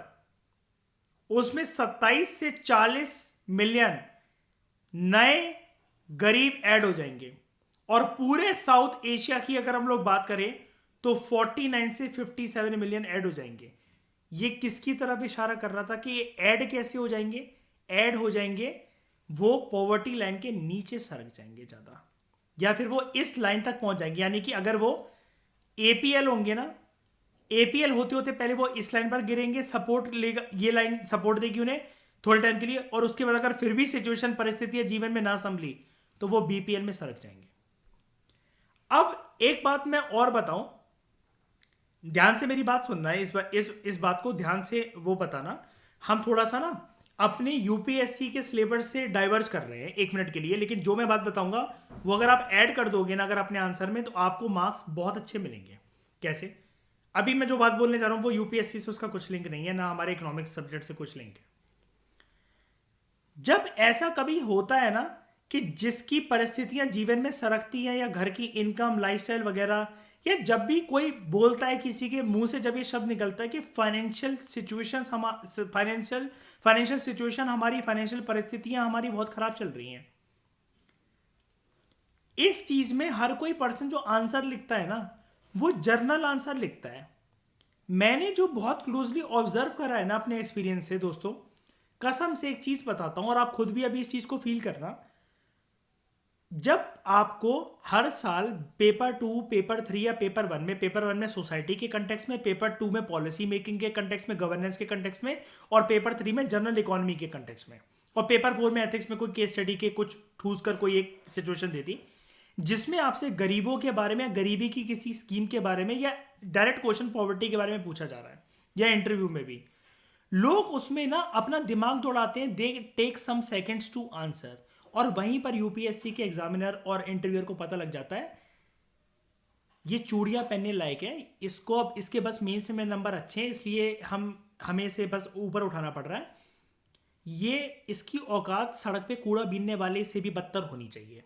उसमें 27 से 40 मिलियन नए गरीब ऐड हो जाएंगे। और पूरे साउथ एशिया की अगर हम लोग बात करें तो 49 से 57 मिलियन ऐड हो जाएंगे। ये किसकी तरफ इशारा कर रहा था कि ये ऐड कैसे हो जाएंगे? ऐड हो जाएंगे, वो पॉवर्टी लाइन के नीचे सरक जाएंगे ज़्यादा, या फिर वो इस लाइन तक पहुंच जाएंगे। यानी कि अगर वो एपीएल होंगे ना, एपीएल होते होते पहले वो इस लाइन पर गिरेंगे, सपोर्ट लेगा, ये लाइन सपोर्ट देगी उन्हें थोड़े टाइम के लिए, और उसके बाद अगर फिर भी सिचुएशन परिस्थितियां जीवन में ना संभली तो वो बीपीएल में सरक जाएंगे। अब एक बात मैं और बताऊं, ध्यान से मेरी बात सुनना है, इस बात को ध्यान से वो बताना। हम थोड़ा सा ना अपने यूपीएससी के सिलेबस से डाइवर्स कर रहे हैं 1 मिनट के लिए, लेकिन जो मैं बात बताऊंगा वो अगर आप ऐड कर दोगे ना अगर अपने आंसर में, तो आपको मार्क्स बहुत अच्छे मिलेंगे। कैसे? अभी मैं जो बात बोलने जा रहा हूं वो यूपीएससी से उसका कुछ लिंक नहीं है, ना हमारे इकोनॉमिक्स सब्जेक्ट से कुछ लिंक है। जब ऐसा कभी होता है ना कि जिसकी परिस्थितियां जीवन में सरकती हैं, या घर की इनकम, लाइफस्टाइल वगैरह, या जब भी कोई बोलता है किसी के मुंह से, जब ये शब्द निकलता है कि फाइनेंशियल सिचुएशंस, फाइनेंशियल सिचुएशन हमारी, फाइनेंशियल परिस्थितियां हमारी बहुत खराब चल रही हैं, इस चीज में हर कोई पर्सन जो आंसर लिखता है ना वो जर्नल आंसर लिखता है। मैंने जो बहुत क्लोजली ऑब्जर्व करा है ना अपने एक्सपीरियंस से दोस्तों, कसम से एक चीज बताता हूं और आप खुद भी अभी इस चीज को फील करना। जब आपको हर साल पेपर 2, पेपर 3 या पेपर वन में सोसाइटी के कंटेक्स्ट में, पेपर 2 में पॉलिसी मेकिंग के कंटेक्स्ट में, गवर्नेंस के कंटेक्स्ट में, और पेपर 3 में जनरल इकोनॉमी के कंटेक्स्ट में, और पेपर 4 में एथिक्स में कोई केस स्टडी के कुछ ठूस कर कोई एक सिचुएशन देती जिसमें आपसे गरीबों के बारे में, गरीबी की किसी स्कीम के बारे में, या डायरेक्ट क्वेश्चन पॉवर्टी के बारे में पूछा जा रहा है, या इंटरव्यू में भी लोग उसमें ना अपना दिमाग दौड़ाते हैं, they take some seconds to answer, और वहीं पर यूपीएससी के एग्जामिनर और इंटरव्यूअर को पता लग जाता है ये चूड़ियां पहनने लायक है, इसको अब इसके बस मेंस में नंबर अच्छे हैं इसलिए हमें से बस ऊपर उठाना पड़ रहा है, ये इसकी औकात सड़क पे कूड़ा बीनने वाले से भी बदतर होनी चाहिए।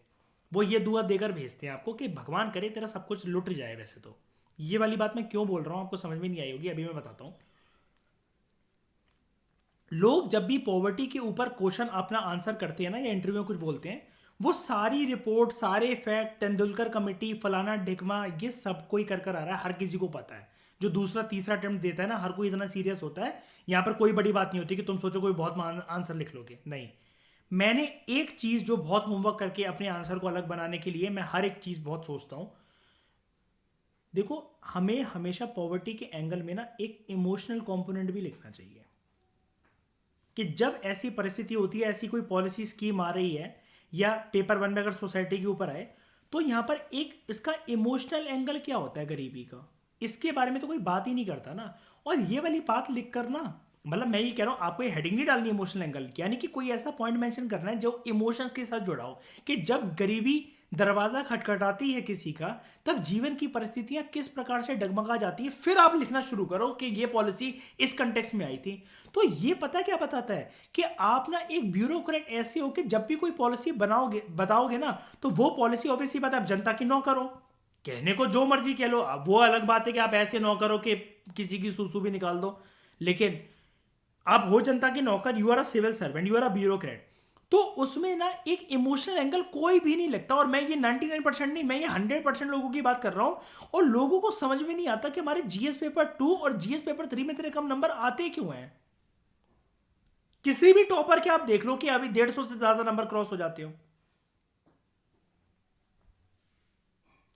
वो ये दुआ देकर भेजते हैं आपको कि भगवान करे तेरा सब कुछ लुट जाए। वैसे तो ये वाली बात मैं क्यों बोल रहा हूं आपको समझ में नहीं आई होगी, अभी मैं बताता हूं। लोग जब भी पॉवर्टी के ऊपर क्वेश्चन अपना आंसर करते हैं ना, या इंटरव्यू में कुछ बोलते हैं, वो सारी रिपोर्ट, सारे फैक्ट, तेंदुलकर कमेटी, फलाना ढिकमा, ये सब कोई कर कर आ रहा है, हर किसी को पता है। जो दूसरा तीसरा अटेम्प्ट देता है ना, हर कोई इतना सीरियस होता है, यहाँ पर कोई बड़ी बात नहीं होती कि तुम सोचो कोई बहुत आंसर लिख लोगे, नहीं। मैंने एक चीज जो बहुत होमवर्क करके अपने आंसर को अलग बनाने के लिए मैं हर एक चीज बहुत सोचता हूं। देखो, हमें हमेशा पॉवर्टी के एंगल में ना एक इमोशनल कंपोनेंट भी लिखना चाहिए कि जब ऐसी परिस्थिति होती है, ऐसी कोई पॉलिसी स्कीम आ रही है, या पेपर 1 में अगर सोसाइटी के ऊपर आए, तो यहां पर एक इसका इमोशनल एंगल क्या होता है गरीबी का, इसके बारे में तो कोई बात ही नहीं करता ना। और ये वाली बात लिख कर ना, मतलब मैं ये कह रहा हूं आपको ये हेडिंग नहीं डालनी इमोशनल एंगल, यानी कि कोई ऐसा पॉइंट मेंशन करना है जो इमोशंस के साथ जुड़ा हो, कि जब गरीबी दरवाजा खटखटाती है किसी का, तब जीवन की परिस्थितियां किस प्रकार से डगमगा जाती है, फिर आप लिखना शुरू करो कि ये पॉलिसी इस कंटेक्स्ट में आई थी। तो ये पता क्या बताता है कि आप ना एक ब्यूरोक्रेट ऐसे हो कि जब भी कोई पॉलिसी बनाओगे, बताओगे ना, तो वो पॉलिसी ऑब्वियसली बात है आप जनता की नौकर हो, कहने को जो मर्जी कह लो, अब वो अलग बात है कि आप ऐसे नौकर हो कि किसी की सूसू भी निकाल दो, लेकिन आप हो जनता के नौकर, you are a civil servant, you are a bureaucrat. तो उसमें ना एक इमोशनल एंगल कोई भी नहीं लगता, और मैं ये 99% नहीं, मैं ये 100% लोगों की बात कर रहा हूं। और लोगों को समझ में नहीं आता कि हमारे जीएस पेपर 2 और जीएस पेपर 3 में इतने कम नंबर आते क्यों हैं। किसी भी टॉपर के आप देख लो कि अभी 150 से ज्यादा नंबर क्रॉस हो जाते हो।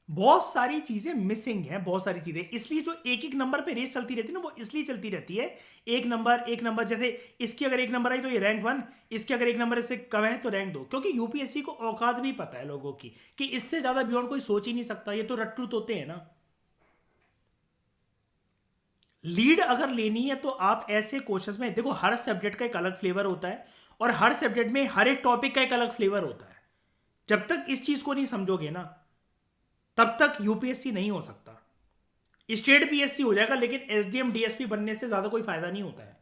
बहुत सारी चीजें मिसिंग हैं, बहुत सारी चीजें, इसलिए जो एक एक नंबर पे रेस चलती रहती है ना, वो इसलिए चलती रहती है। एक नंबर, जैसे इसकी अगर 1 नंबर आई तो ये रैंक 1, इसके अगर 1 नंबर इससे कम है तो रैंक 2, क्योंकि यूपीएससी को औकात भी पता है लोगों की कि इससे ज्यादा बियॉन्ड कोई सोच ही नहीं सकता। ये तो रट्टू होते हैं ना। लीड अगर लेनी है तो आप ऐसे क्वेश्चंस में देखो, हर सब्जेक्ट का एक अलग फ्लेवर होता है, और हर सब्जेक्ट में हर एक टॉपिक का एक अलग फ्लेवर होता है। जब तक इस चीज को नहीं समझोगे ना, तब तक यूपीएससी नहीं हो सकता। स्टेट पीएससी हो जाएगा, लेकिन एसडीएम डीएसपी बनने से ज्यादा कोई फायदा नहीं होता है।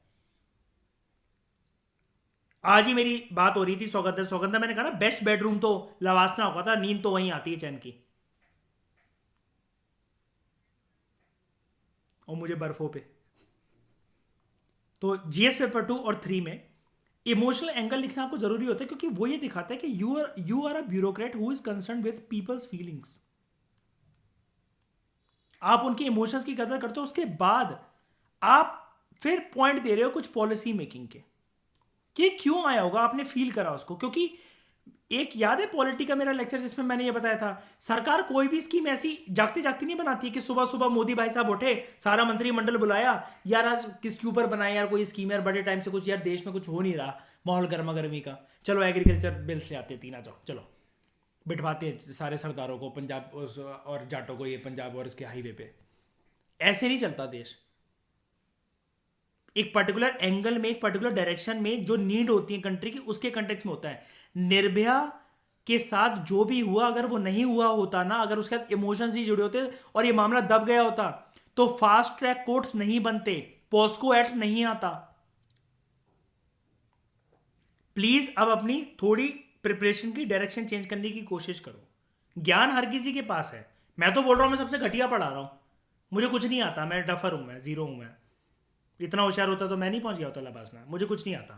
आज ही मेरी बात हो रही थी सौगंधा मैंने कहा ना, बेस्ट बेडरूम तो लवासना होगा था, नींद तो वहीं आती है चैन की, और मुझे बर्फों पे। तो जीएस पेपर 2 और 3 में इमोशनल एंगल लिखना आपको जरूरी होता है, क्योंकि वो ये दिखाता है कि you are a bureaucrat who is concern with people's feelings. आप उनके इमोशंस की कदर करते हो, उसके बाद आप फिर पॉइंट दे रहे हो कुछ पॉलिसी मेकिंग के कि क्यों आया होगा, आपने फील करा उसको। क्योंकि एक याद है पॉलिटी का मेरा लेक्चर जिसमें मैंने ये बताया था, सरकार कोई भी स्कीम ऐसी जागती जागती नहीं बनाती कि सुबह सुबह मोदी भाई साहब उठे, सारा मंत्रिमंडल बुलाया, यार आज किसके ऊपर बनाए यार कोई स्कीम, यार बड़े टाइम से कुछ यार देश में कुछ हो नहीं रहा, माहौल गर्मा गर्मी का, चलो एग्रीकल्चर बिल से आते तीन आ जाओ, चलो बिठवाते हैं सारे सरदारों को पंजाब और जाटों को ये पंजाब और इसके हाईवे पे। ऐसे नहीं चलता देश। एक पर्टिकुलर एंगल में, एक पर्टिकुलर डायरेक्शन में जो नीड होती है कंट्री की, उसके कंटेक्स्ट में होता है। निर्भया के साथ जो भी हुआ, अगर वो नहीं हुआ होता ना, अगर उसके साथ इमोशंस ही जुड़े होते और ये मामला दब गया होता, तो फास्ट ट्रैक कोर्ट्स नहीं बनते, पॉस्को एक्ट नहीं आता। प्लीज अब अपनी थोड़ी प्रिपरेशन की डायरेक्शन चेंज करने की कोशिश करो। ज्ञान हर किसी के पास है। मैं तो बोल रहा हूं मैं सबसे घटिया पढ़ा रहा हूं, मुझे कुछ नहीं आता, मैं डफर हूं, मैं जीरो हूं। मैं इतना होशियार होता तो मैं नहीं पहुंच गया होता लबास में। मुझे कुछ नहीं आता,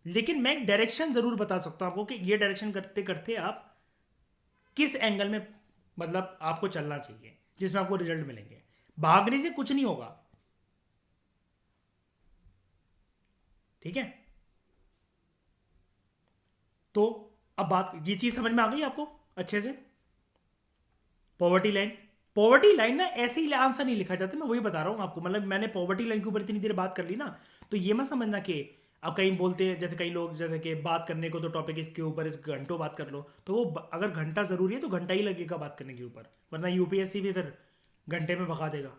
लेकिन मैं एक डायरेक्शन जरूर बता सकता हूं आपको कि ये डायरेक्शन करते करते आप किस एंगल में मतलब आपको चलना चाहिए जिसमें आपको रिजल्ट मिलेंगे। भागने से कुछ नहीं होगा, ठीक है। तो अब बात, ये चीज समझ में आ गई आपको अच्छे से। पॉवर्टी लाइन, पॉवर्टी लाइन ना ऐसे ही आंसर नहीं लिखा जाता, मैं वही बता रहा हूँ आपको। मतलब मैंने पॉवर्टी लाइन के ऊपर इतनी देर बात कर ली ना, तो ये मत समझना कि अब कहीं बोलते हैं जैसे कई लोग जैसे कि बात करने को तो टॉपिक इसके ऊपर इस घंटों बात कर लो, तो वो अगर घंटा जरूरी है तो घंटा ही लगेगा बात करने के ऊपर, वरना यूपीएससी भी फिर घंटे में भगा देगा।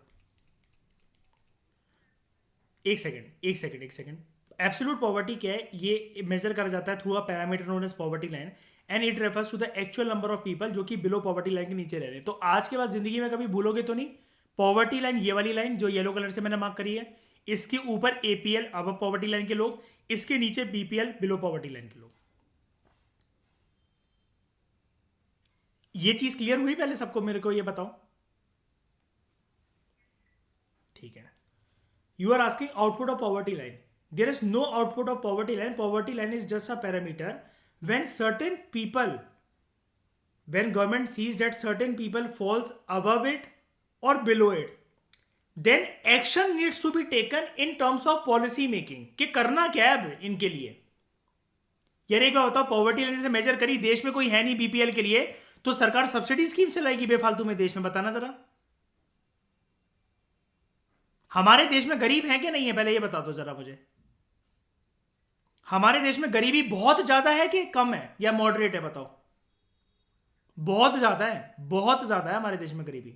एक सेकंड एक सेकंड एक सेकंड। एब्सोल्यूट पॉवर्टी क्या है, ये मेजर करा जाता है through a parameter known as poverty line and it refers to the actual number of people जो कि बिलो पॉवर्टी लाइन के नीचे रह रहे हैं। तो आज के बाद जिंदगी में कभी भूलोगे तो नहीं, पॉवर्टी लाइन ये वाली लाइन जो येलो कलर से मैंने मार्क करी है, इसके ऊपर एपीएल अब पॉवर्टी लाइन के लोग, इसके नीचे बीपीएल बिलो पॉवर्टी लाइन के लोग। ये चीज क्लियर हुई पहले सबको, मेरे को ये बताओ, ठीक है। You are asking output of poverty line. There is no output of poverty line. Poverty line is just a parameter. When certain people, when government sees that certain people falls above it or below it, then action needs to be taken in terms of policy making. कि करना क्या है अब इनके लिए। यार एक बात बताओ, पॉवर्टी लाइन से मेजर करी, देश में कोई है नहीं बीपीएल के लिए, तो सरकार सब्सिडी स्कीम चलाएगी बेफालतू में देश में, बताना जरा। हमारे देश में गरीब हैं कि नहीं है, पहले ये बता दो जरा मुझे। हमारे देश में गरीबी बहुत ज्यादा है कि कम है या मॉडरेट है, बताओ। बहुत ज्यादा है, बहुत ज्यादा है हमारे देश में गरीबी।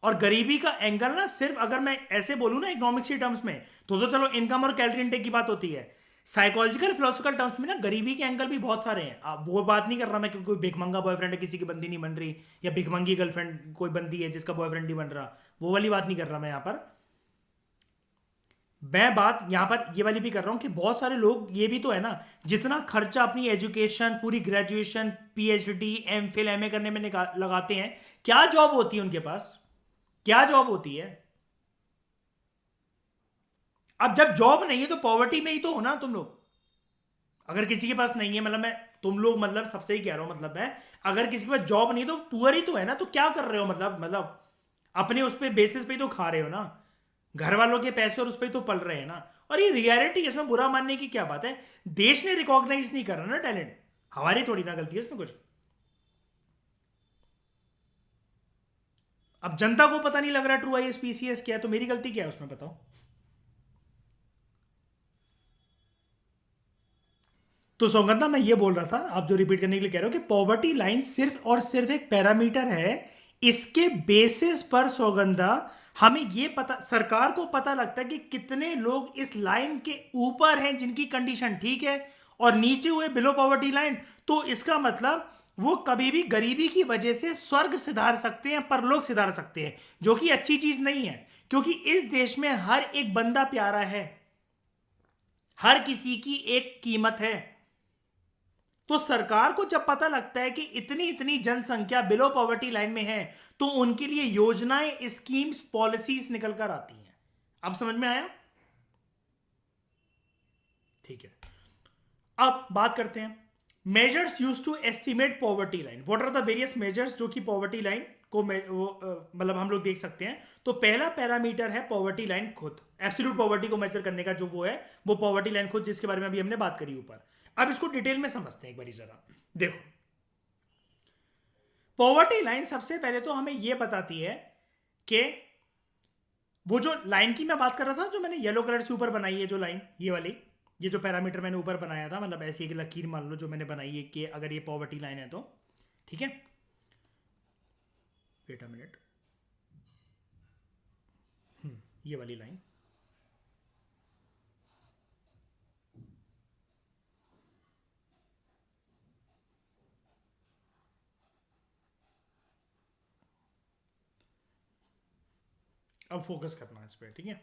और गरीबी का एंगल ना सिर्फ अगर मैं ऐसे बोलूं ना इकोनॉमिक्स के टर्म्स में, तो चलो इनकम और कैलोरी इनटेक की बात होती है। साइकोलॉजिकल फिलोसफिकल टर्म्स में ना गरीबी के एंगल भी बहुत सारे हैं। अब वो बात नहीं कर रहा मैं कि कोई भिखमंगा बॉयफ्रेंड है किसी की बंदी नहीं बन रही, या भिखमंगी गर्लफ्रेंड कोई बंदी है जिसका बॉयफ्रेंड नहीं बन रहा, वो वाली बात नहीं कर रहा मैं यहां पर। मैं बात यहां पर ये वाली भी कर रहा हूं कि बहुत सारे लोग ये भी तो है ना, जितना खर्चा अपनी एजुकेशन, पूरी ग्रेजुएशन, पीएचडी, एमफिल, एमए करने में लगाते हैं, क्या जॉब होती है उनके पास, क्या जॉब होती है। अब जब जॉब नहीं है तो पॉवर्टी में ही तो हो ना तुम लोग। अगर किसी के पास नहीं है, मतलब मैं तुम लोग मतलब सबसे ही कह रहा हूं, मतलब मैं अगर किसी के पास जॉब नहीं है तो पुअर ही तो है ना, तो क्या कर रहे हो, मतलब अपने उस पे बेसिस पे ही तो खा रहे हो ना, घर वालों के पैसे और उस पर तो पल रहे हैं ना। और ये रियलिटी, इसमें बुरा मानने की क्या बात है। देश ने रिकॉग्नाइज नहीं कर रहा ना टैलेंट, हमारी थोड़ी ना गलती है इसमें कुछ। अब जनता को पता नहीं लग रहा ट्रू आईएएस पीसीएस क्या है, तो मेरी गलती क्या है उसमें, बताओ। तो सौगंधा मैं ये बोल रहा था, आप जो रिपीट करने के लिए कह रहे हो कि पॉवर्टी लाइन सिर्फ और सिर्फ एक पैरामीटर है, इसके बेसिस पर सौगंधा हमें ये पता, सरकार को पता लगता है कि कितने लोग इस लाइन के ऊपर हैं जिनकी कंडीशन ठीक है और नीचे हुए बिलो पॉवर्टी लाइन, तो इसका मतलब वो कभी भी गरीबी की वजह से स्वर्ग सिधार सकते हैं, परलोक सिधार सकते हैं, जो कि अच्छी चीज नहीं है। क्योंकि इस देश में हर एक बंदा प्यारा है, हर किसी की एक कीमत है। तो सरकार को जब पता लगता है कि इतनी इतनी जनसंख्या बिलो पॉवर्टी लाइन में है, तो उनके लिए योजनाएं, स्कीम्स, पॉलिसीज निकल कर आती हैं। अब समझ में आया, ठीक है। अब बात करते हैं measures use to estimate poverty line. What are the various measures जो कि पॉवर्टी लाइन को मतलब हम लोग देख सकते हैं। तो पहला पैरामीटर है पॉवर्टी लाइन खुद, एब्सोल्यूट पॉवर्टी को मेजर करने का जो वो है, वो पॉवर्टी लाइन खुद जिसके बारे में अभी हमने बात करी ऊपर। अब इसको डिटेल में समझते हैं एक बार जरा। देखो, पॉवर्टी लाइन सबसे पहले तो हमें ये बताती है कि वो जो लाइन की मैं बात कर रहा था, जो मैंने येलो कलर से ऊपर बनाई है जो लाइन, ये वाली, ये जो पैरामीटर मैंने ऊपर बनाया था, मतलब ऐसी एक लकीर मान लो जो मैंने बनाई है कि अगर ये पॉवर्टी लाइन है तो ठीक है। वेट अ मिनट, ये वाली लाइन, अब फोकस करना है इस पर, ठीक है।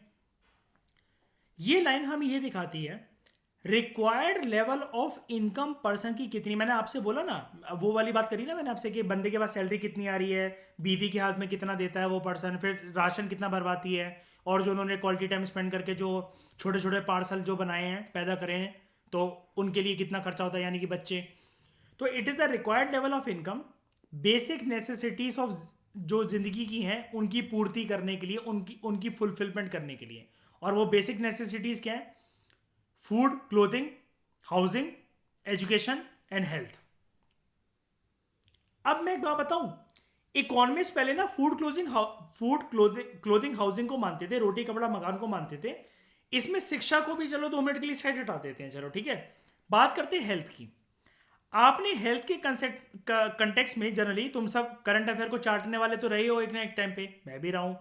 ये लाइन हमें ये दिखाती है required level of income person की कितनी। मैंने आपसे बोला ना, वो वाली बात करी ना मैंने आपसे कि बंदे के पास सैलरी कितनी आ रही है, बीवी के हाथ में कितना देता है वो पर्सन, फिर राशन कितना भरवाती है, और जो उन्होंने क्वालिटी टाइम स्पेंड करके जो छोटे छोटे पार्सल जो बनाए हैं, पैदा करे हैं, तो उनके लिए कितना खर्चा होता है, यानी कि बच्चे। तो it is the required level of income, basic necessities of जो जिंदगी की हैं उनकी पूर्ति करने के लिए, उनकी उनकी फुलफिलमेंट करने के लिए। और वो बेसिक नेसेसिटीज क्या है? Food, clothing, housing, education and health. अब मैं एक बात बताऊं, इकोनॉमिस्ट पहले ना क्लोथिंग हाउसिंग को मानते थे, रोटी कपड़ा मकान को मानते थे। इसमें शिक्षा को भी चलो 2 मिनट के लिए साइड हटा देते हैं, चलो ठीक है। बात करते हैं हेल्थ की। आपने हेल्थ के कंटेक्स्ट में जनरली तुम सब करंट अफेयर को चाटने वाले तो रहे हो एक ना एक टाइम पे, मैं भी रहा हूं।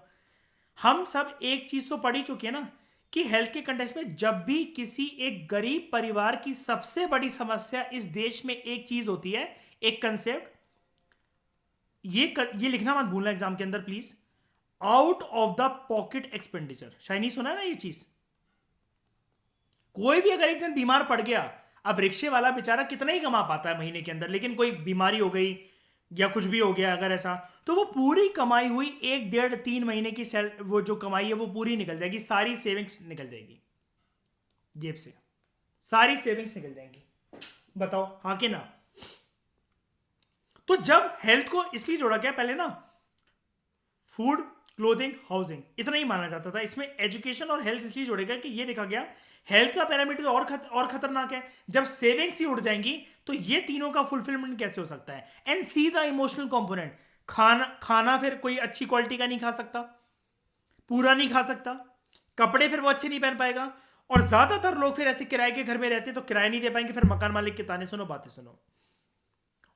हम सब एक चीज तो पढ़ ही चुके हैं ना कि हेल्थ के कंटेक्स्ट में जब भी किसी एक गरीब परिवार की सबसे बड़ी समस्या इस देश में एक चीज होती है, एक कंसेप्ट, ये लिखना मत भूलना एग्जाम के अंदर please, out of the pocket expenditure. शायद नहीं सुना है ना ये चीज? कोई भी अगर एक दिन बीमार पड़ गया, अब रिक्शे वाला बेचारा कितना ही कमा पाता है महीने के अंदर, लेकिन कोई बीमारी हो गई या कुछ भी हो गया अगर ऐसा, तो वो पूरी कमाई हुई 1, 1.5, 3 महीने की वो जो कमाई है वो पूरी निकल जाएगी, सारी सेविंग्स निकल जाएगी जेब से, सारी सेविंग्स निकल जाएंगी। बताओ हाँ कि ना? तो जब हेल्थ को इसलिए जोड़ा गया पहले ना, फूड, क्लोथिंग, हाउसिंग इतना ही माना जाता था, इसमें एजुकेशन और हेल्थ इसलिए जोड़े गए कि ये देखा गया हेल्थ का पैरामीटर और खतरनाक है। जब सेविंग्स ही उड़ जाएंगी तो ये तीनों का फुलफिलमेंट कैसे हो सकता है? And see the emotional component, खाना फिर कोई अच्छी क्वालिटी का नहीं खा सकता, पूरा नहीं खा सकता, कपड़े फिर वो अच्छे नहीं पहन पाएगा, और ज्यादातर लोग फिर ऐसे किराए के घर में रहते तो किराया नहीं दे पाएंगे, फिर मकान मालिक के ताने सुनो बातें सुनो।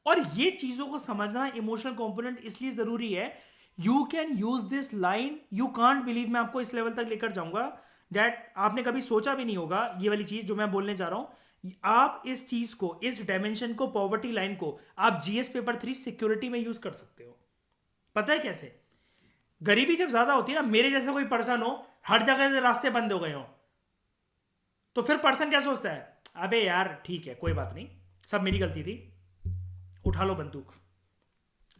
और ये चीजों को समझना, इमोशनल कंपोनेंट इसलिए जरूरी है। You can use this line, you can't believe, मैं आपको इस लेवल तक लेकर जाऊंगा डैट आपने कभी सोचा भी नहीं होगा। ये वाली चीज जो मैं बोलने जा रहा हूं, आप इस चीज को, इस डायमेंशन को, पॉवर्टी लाइन को आप जीएस पेपर 3 सिक्योरिटी में यूज कर सकते हो। पता है कैसे? गरीबी जब ज्यादा होती है ना, मेरे जैसा कोई पर्सन हो, हर जगह से रास्ते बंद हो गए हो, तो फिर पर्सन क्या सोचता है? अबे यार ठीक है, कोई बात नहीं, सब मेरी गलती थी, उठा लो बंदूक,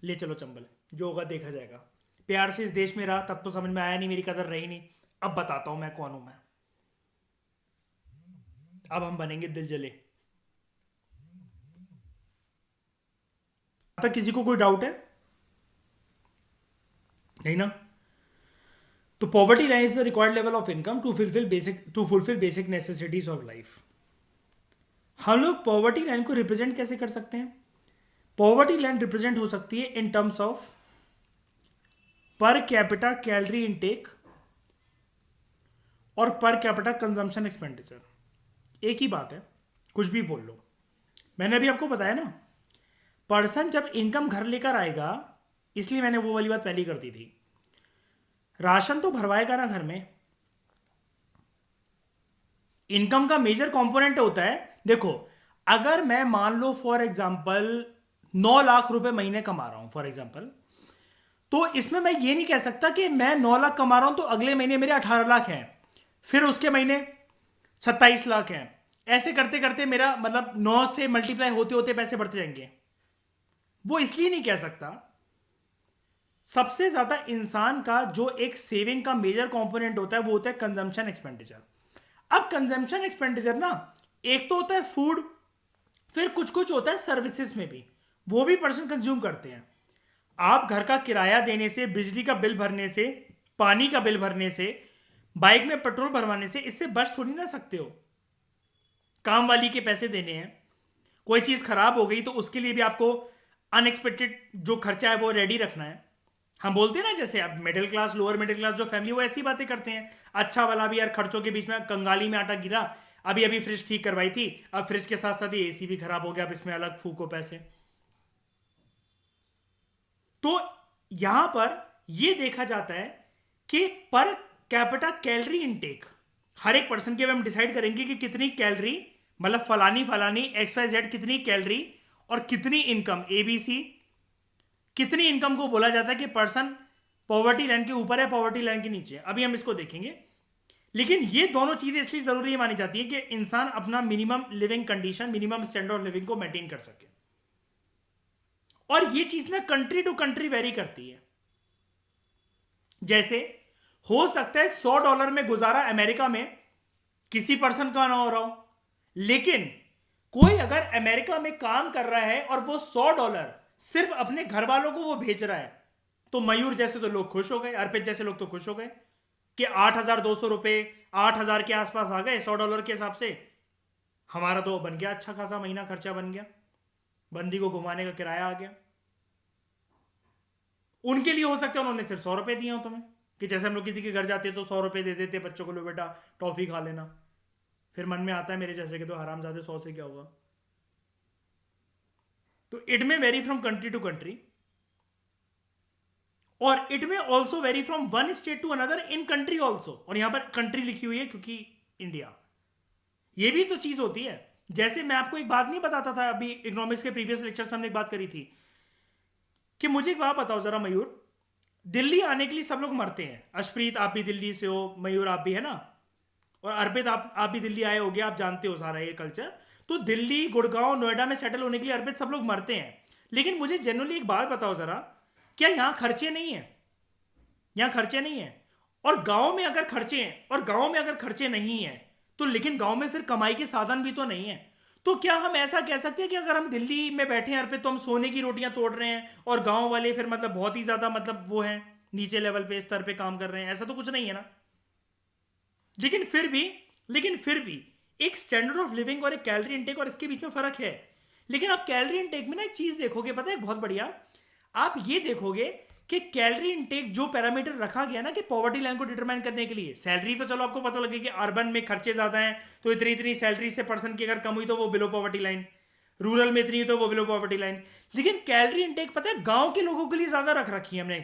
ले चलो चंबल, जो होगा देखा जाएगा। प्यार से इस देश में रहा तब तो समझ में आया नहीं, मेरी कदर रही नहीं, अब बताता हूं मैं कौन हूं मैं। अब हम बनेंगे दिल जले। तक किसी को कोई डाउट है? नहीं ना? तो poverty line is the required level of income to fulfil basic necessities of life. हम लोग पॉवर्टी लाइन को रिप्रेजेंट कैसे कर सकते हैं? पॉवर्टी लाइन रिप्रेजेंट हो सकती है in terms of per capita calorie intake और पर कैपिटा कंजम्पशन एक्सपेंडिचर। एक ही बात है, कुछ भी बोल लो। मैंने अभी आपको बताया ना, पर्सन जब इनकम घर लेकर आएगा, इसलिए मैंने वो वाली बात पहले कर दी थी, राशन तो भरवाएगा ना घर में। इनकम का मेजर कंपोनेंट होता है, देखो अगर मैं मान लो फॉर एग्जांपल 9 लाख रुपए महीने कमा रहा हूं फॉर एग्जांपल, तो इसमें मैं ये नहीं कह सकता कि मैं 9 लाख कमा रहा हूं तो अगले महीने मेरे 18 लाख हैं, फिर उसके महीने 27 लाख हैं, ऐसे करते करते मेरा मतलब 9 से मल्टीप्लाई होते होते पैसे बढ़ते जाएंगे। वो इसलिए नहीं कह सकता। सबसे ज्यादा इंसान का जो एक सेविंग का मेजर कंपोनेंट होता है वो होता है कंजम्पशन एक्सपेंडिचर। अब कंजम्पशन एक्सपेंडिचर ना, एक तो होता है फूड, फिर कुछ कुछ होता है सर्विसेज में भी, वो भी पर्सन कंज्यूम करते हैं। आप घर का किराया देने से, बिजली का बिल भरने से, पानी का बिल भरने से, बाइक में पेट्रोल भरवाने से इससे बच थोड़ी ना सकते हो। काम वाली के पैसे देने हैं, कोई चीज़ खराब हो गई तो उसके लिए भी आपको अनएक्सपेक्टेड जो खर्चा है वो रेडी रखना है। हम बोलते हैं ना, जैसे अब middle class lower middle class जो फैमिली वो ऐसी बातें करते हैं। अच्छा वाला भी यार, खर्चों के बीच में कंगाली में आटा गिरा, अभी अभी फ्रिज ठीक करवाई थी, अब फ्रिज के साथ साथ ये एसी भी खराब हो गया, अब इसमें अलग फूको पैसे। तो यहां पर यह देखा जाता है कि पर कैपिटा कैलोरी इनटेक हर एक पर्सन के, हम डिसाइड करेंगे कि कितनी कैलोरी, मतलब फलानी फलानी एक्स वाई जेड कितनी कैलोरी और कितनी इनकम, एबीसी, कितनी इनकम को बोला जाता है कि पर्सन पॉवर्टी लाइन के ऊपर है, पॉवर्टी लाइन के नीचे है। अभी हम इसको देखेंगे। लेकिन ये दोनों चीजें इसलिए जरूरी मानी जाती है कि इंसान अपना minimum living condition, minimum standard of living को मेंटेन कर सके। और ये चीज ना कंट्री टू कंट्री वेरी करती है। जैसे हो सकता है $100 में गुजारा अमेरिका में किसी पर्सन का ना हो रहा हो, लेकिन कोई अगर अमेरिका में काम कर रहा है और वो $100 सिर्फ अपने घर वालों को वो भेज रहा है, तो मयूर जैसे तो लोग खुश हो गए, अर्पित जैसे लोग तो खुश हो गए कि $8,200, 8,000 के आसपास आ गए $100 के हिसाब से। हमारा तो बन गया अच्छा खासा महीना खर्चा बन गया, बंदी को घुमाने का किराया आ गया। उनके लिए हो सकता है उन्होंने सिर्फ $100 दिए हो तुम्हें, कि जैसे हम लोग किसी के घर जाते तो $100 दे देते बच्चों को, लो बेटा टॉफी खा लेना। फिर मन में आता है मेरे जैसे कि तो हरामजादे 100 से क्या होगा। तो it may vary from country to country, और it may also vary from one state to another in country also. और यहां पर कंट्री लिखी हुई है क्योंकि इंडिया, ये भी तो चीज होती है। जैसे मैं आपको एक बात नहीं बताता था अभी, इकोनॉमिक्स के प्रीवियस लेक्चर्स में हमने एक बात करी थी कि मुझे एक बात बताओ जरा मयूर, दिल्ली आने के लिए सब लोग मरते हैं। अशप्रीत आप भी दिल्ली से हो, मयूर आप भी है ना, और अर्पित आप भी दिल्ली आए होगे, आप जानते हो सारा ये कल्चर। तो दिल्ली, गुड़गांव, नोएडा में सेटल होने के लिए अर्पित सब लोग मरते हैं। लेकिन मुझे जनरली एक बात बताओ जरा, क्या यहाँ खर्चे नहीं है? यहाँ खर्चे नहीं है। और गांव में अगर खर्चे हैं, और गांव में अगर खर्चे नहीं है तो लेकिन गांव में फिर कमाई के साधन भी तो नहीं है। तो क्या हम ऐसा कह सकते हैं कि अगर हम दिल्ली में बैठे हैं अर्पित तो हम सोने की रोटियां तोड़ रहे हैं, और गांव वाले फिर मतलब बहुत ही ज्यादा मतलब वो हैं, नीचे लेवल पे स्तर पे काम कर रहे हैं? ऐसा तो कुछ नहीं है ना। लेकिन फिर भी लेकिन फिर भी एक स्टैंडर्ड ऑफ लिविंग और एक कैलोरी इनटेक और इसके बीच में फर्क है। लेकिन आप कैलोरी इनटेक में ना एक चीज देखोगे, पता है बहुत बढ़िया, आप ये देखोगे कि कैलोरी इनटेक जो पैरामीटर रखा गया ना कि पॉवर्टी लाइन को डिटरमाइन करने के लिए, सैलरी तो चलो आपको पता लगे कि अर्बन में खर्चे ज्यादा हैं तो इतनी इतनी सैलरी से पर्सन की अगर कम हुई तो वो बिलो पॉवर्टी लाइन, रूरल में इतनी हुई तो वो बिलो पॉवर्टी लाइन। लेकिन कैलोरी इनटेक पता है गांव के लोगों के लिए ज्यादा रख रखी है हमने।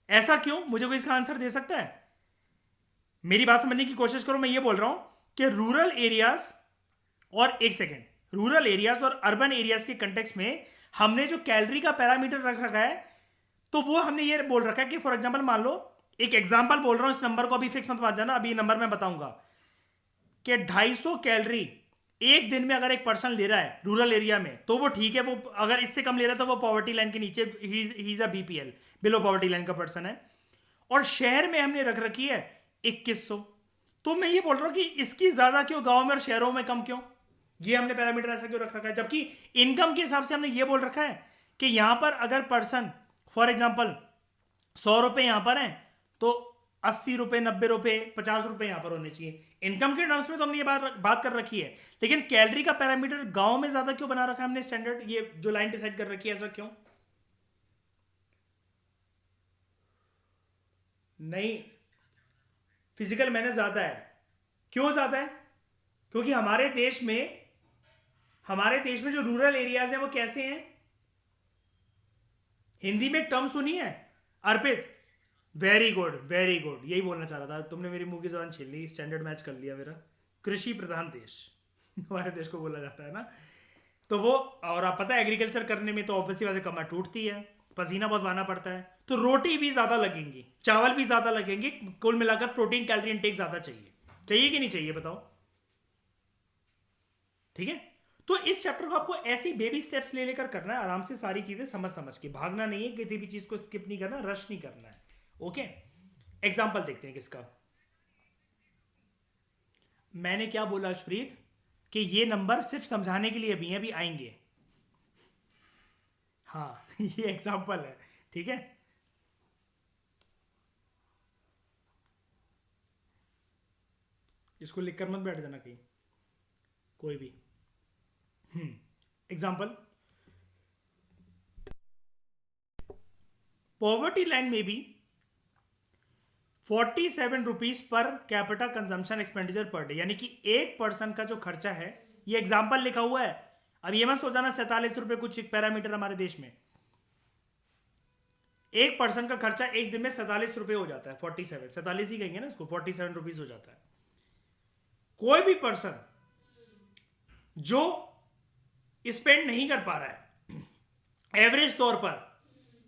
ऐसा क्यों? मुझे कोई इसका आंसर दे सकता है? मेरी बात समझने की कोशिश करो। मैं ये बोल रहा हूं कि रूरल एरियाज, और एक सेकेंड, रूरल एरियाज और अर्बन एरियाज के कंटेक्स में हमने जो कैलोरी का पैरामीटर रख रखा है, तो वो हमने ये बोल रखा है कि फॉर एग्जांपल मान लो, एक एग्जांपल बोल रहा हूं, इस नंबर को अभी फिक्स मत मान जाना, अभी नंबर मैं बताऊंगा कि 250 कैलोरी एक दिन में अगर एक पर्सन ले रहा है रूरल एरिया में तो वो ठीक है। वो अगर इससे कम ले रहा है तो वो पॉवर्टी लाइन के नीचे, he is a BPL, below poverty line का पर्सन है। और शहर में हमने रख रखी है 2100। तो मैं ये बोल रहा हूं कि इसकी ज्यादा क्यों गांव में और शहरों में कम क्यों? ये हमने पैरामीटर ऐसा क्यों रख रखा है? जबकि इनकम के हिसाब से हमने ये बोल रखा है कि यहां पर अगर पर्सन फॉर एग्जाम्पल $100 यहां पर है तो $80, $90, $50 यहां पर होने चाहिए। इनकम के टर्म्स में तो हमने ये बात कर रखी है। लेकिन कैलोरी का पैरामीटर गांव में ज्यादा क्यों बना रखा है हमने स्टैंडर्ड, ये जो लाइन डिसाइड कर रखी है, ऐसा क्यों? नहीं, फिजिकल मेहनत ज्यादा है। क्यों ज्यादा है? क्योंकि हमारे देश में जो रूरल एरियाज हैं वो कैसे हैं? हिंदी में टर्म सुनी है अर्पित? वेरी गुड, वेरी गुड, यही बोलना चाह रहा था। तुमने मेरी मुंह की जबान छीन ली, स्टैंडर्ड मैच कर लिया मेरा। कृषि प्रधान देश हमारे देश को बोला जाता है ना। तो वो, और आप पता है एग्रीकल्चर करने में तो ऑब्वियसली बात है कमर टूटती है, पसीना बहुत बहाना पड़ता है, तो रोटी भी ज्यादा लगेंगी, चावल भी ज्यादा लगेंगे, कुल मिलाकर प्रोटीन कैलोरी इनटेक ज्यादा चाहिए। चाहिए कि नहीं चाहिए बताओ? ठीक है। तो इस चैप्टर को आपको ऐसी बेबी स्टेप्स ले लेकर करना है, आराम से सारी चीजें समझ समझ के, भागना नहीं है, किसी भी चीज को स्किप नहीं करना, रश नहीं करना है। ओके, एग्जाम्पल देखते हैं किसका। मैंने क्या बोला अशप्रीत, कि ये नंबर सिर्फ समझाने के लिए भी अभी आएंगे। हाँ ये एग्जाम्पल है, ठीक है। इसको लिखकर मत बैठ जाना कहीं, कोई भी। एग्जाम्पल, पॉवर्टी लाइन में भी 47 rupees per capita consumption expenditure per day, यानी कि एक पर्सन का जो खर्चा है, ये एग्जाम्पल लिखा हुआ है, अब ये मत सोचाना 47 रुपए कुछ पैरामीटर हमारे देश में। एक पर्सन का खर्चा एक दिन में 47 रुपए हो जाता है, 47 ही कहेंगे ना इसको, 47 रुपीज हो जाता है। कोई भी पर्सन जो स्पेंड नहीं कर पा रहा है एवरेज तौर पर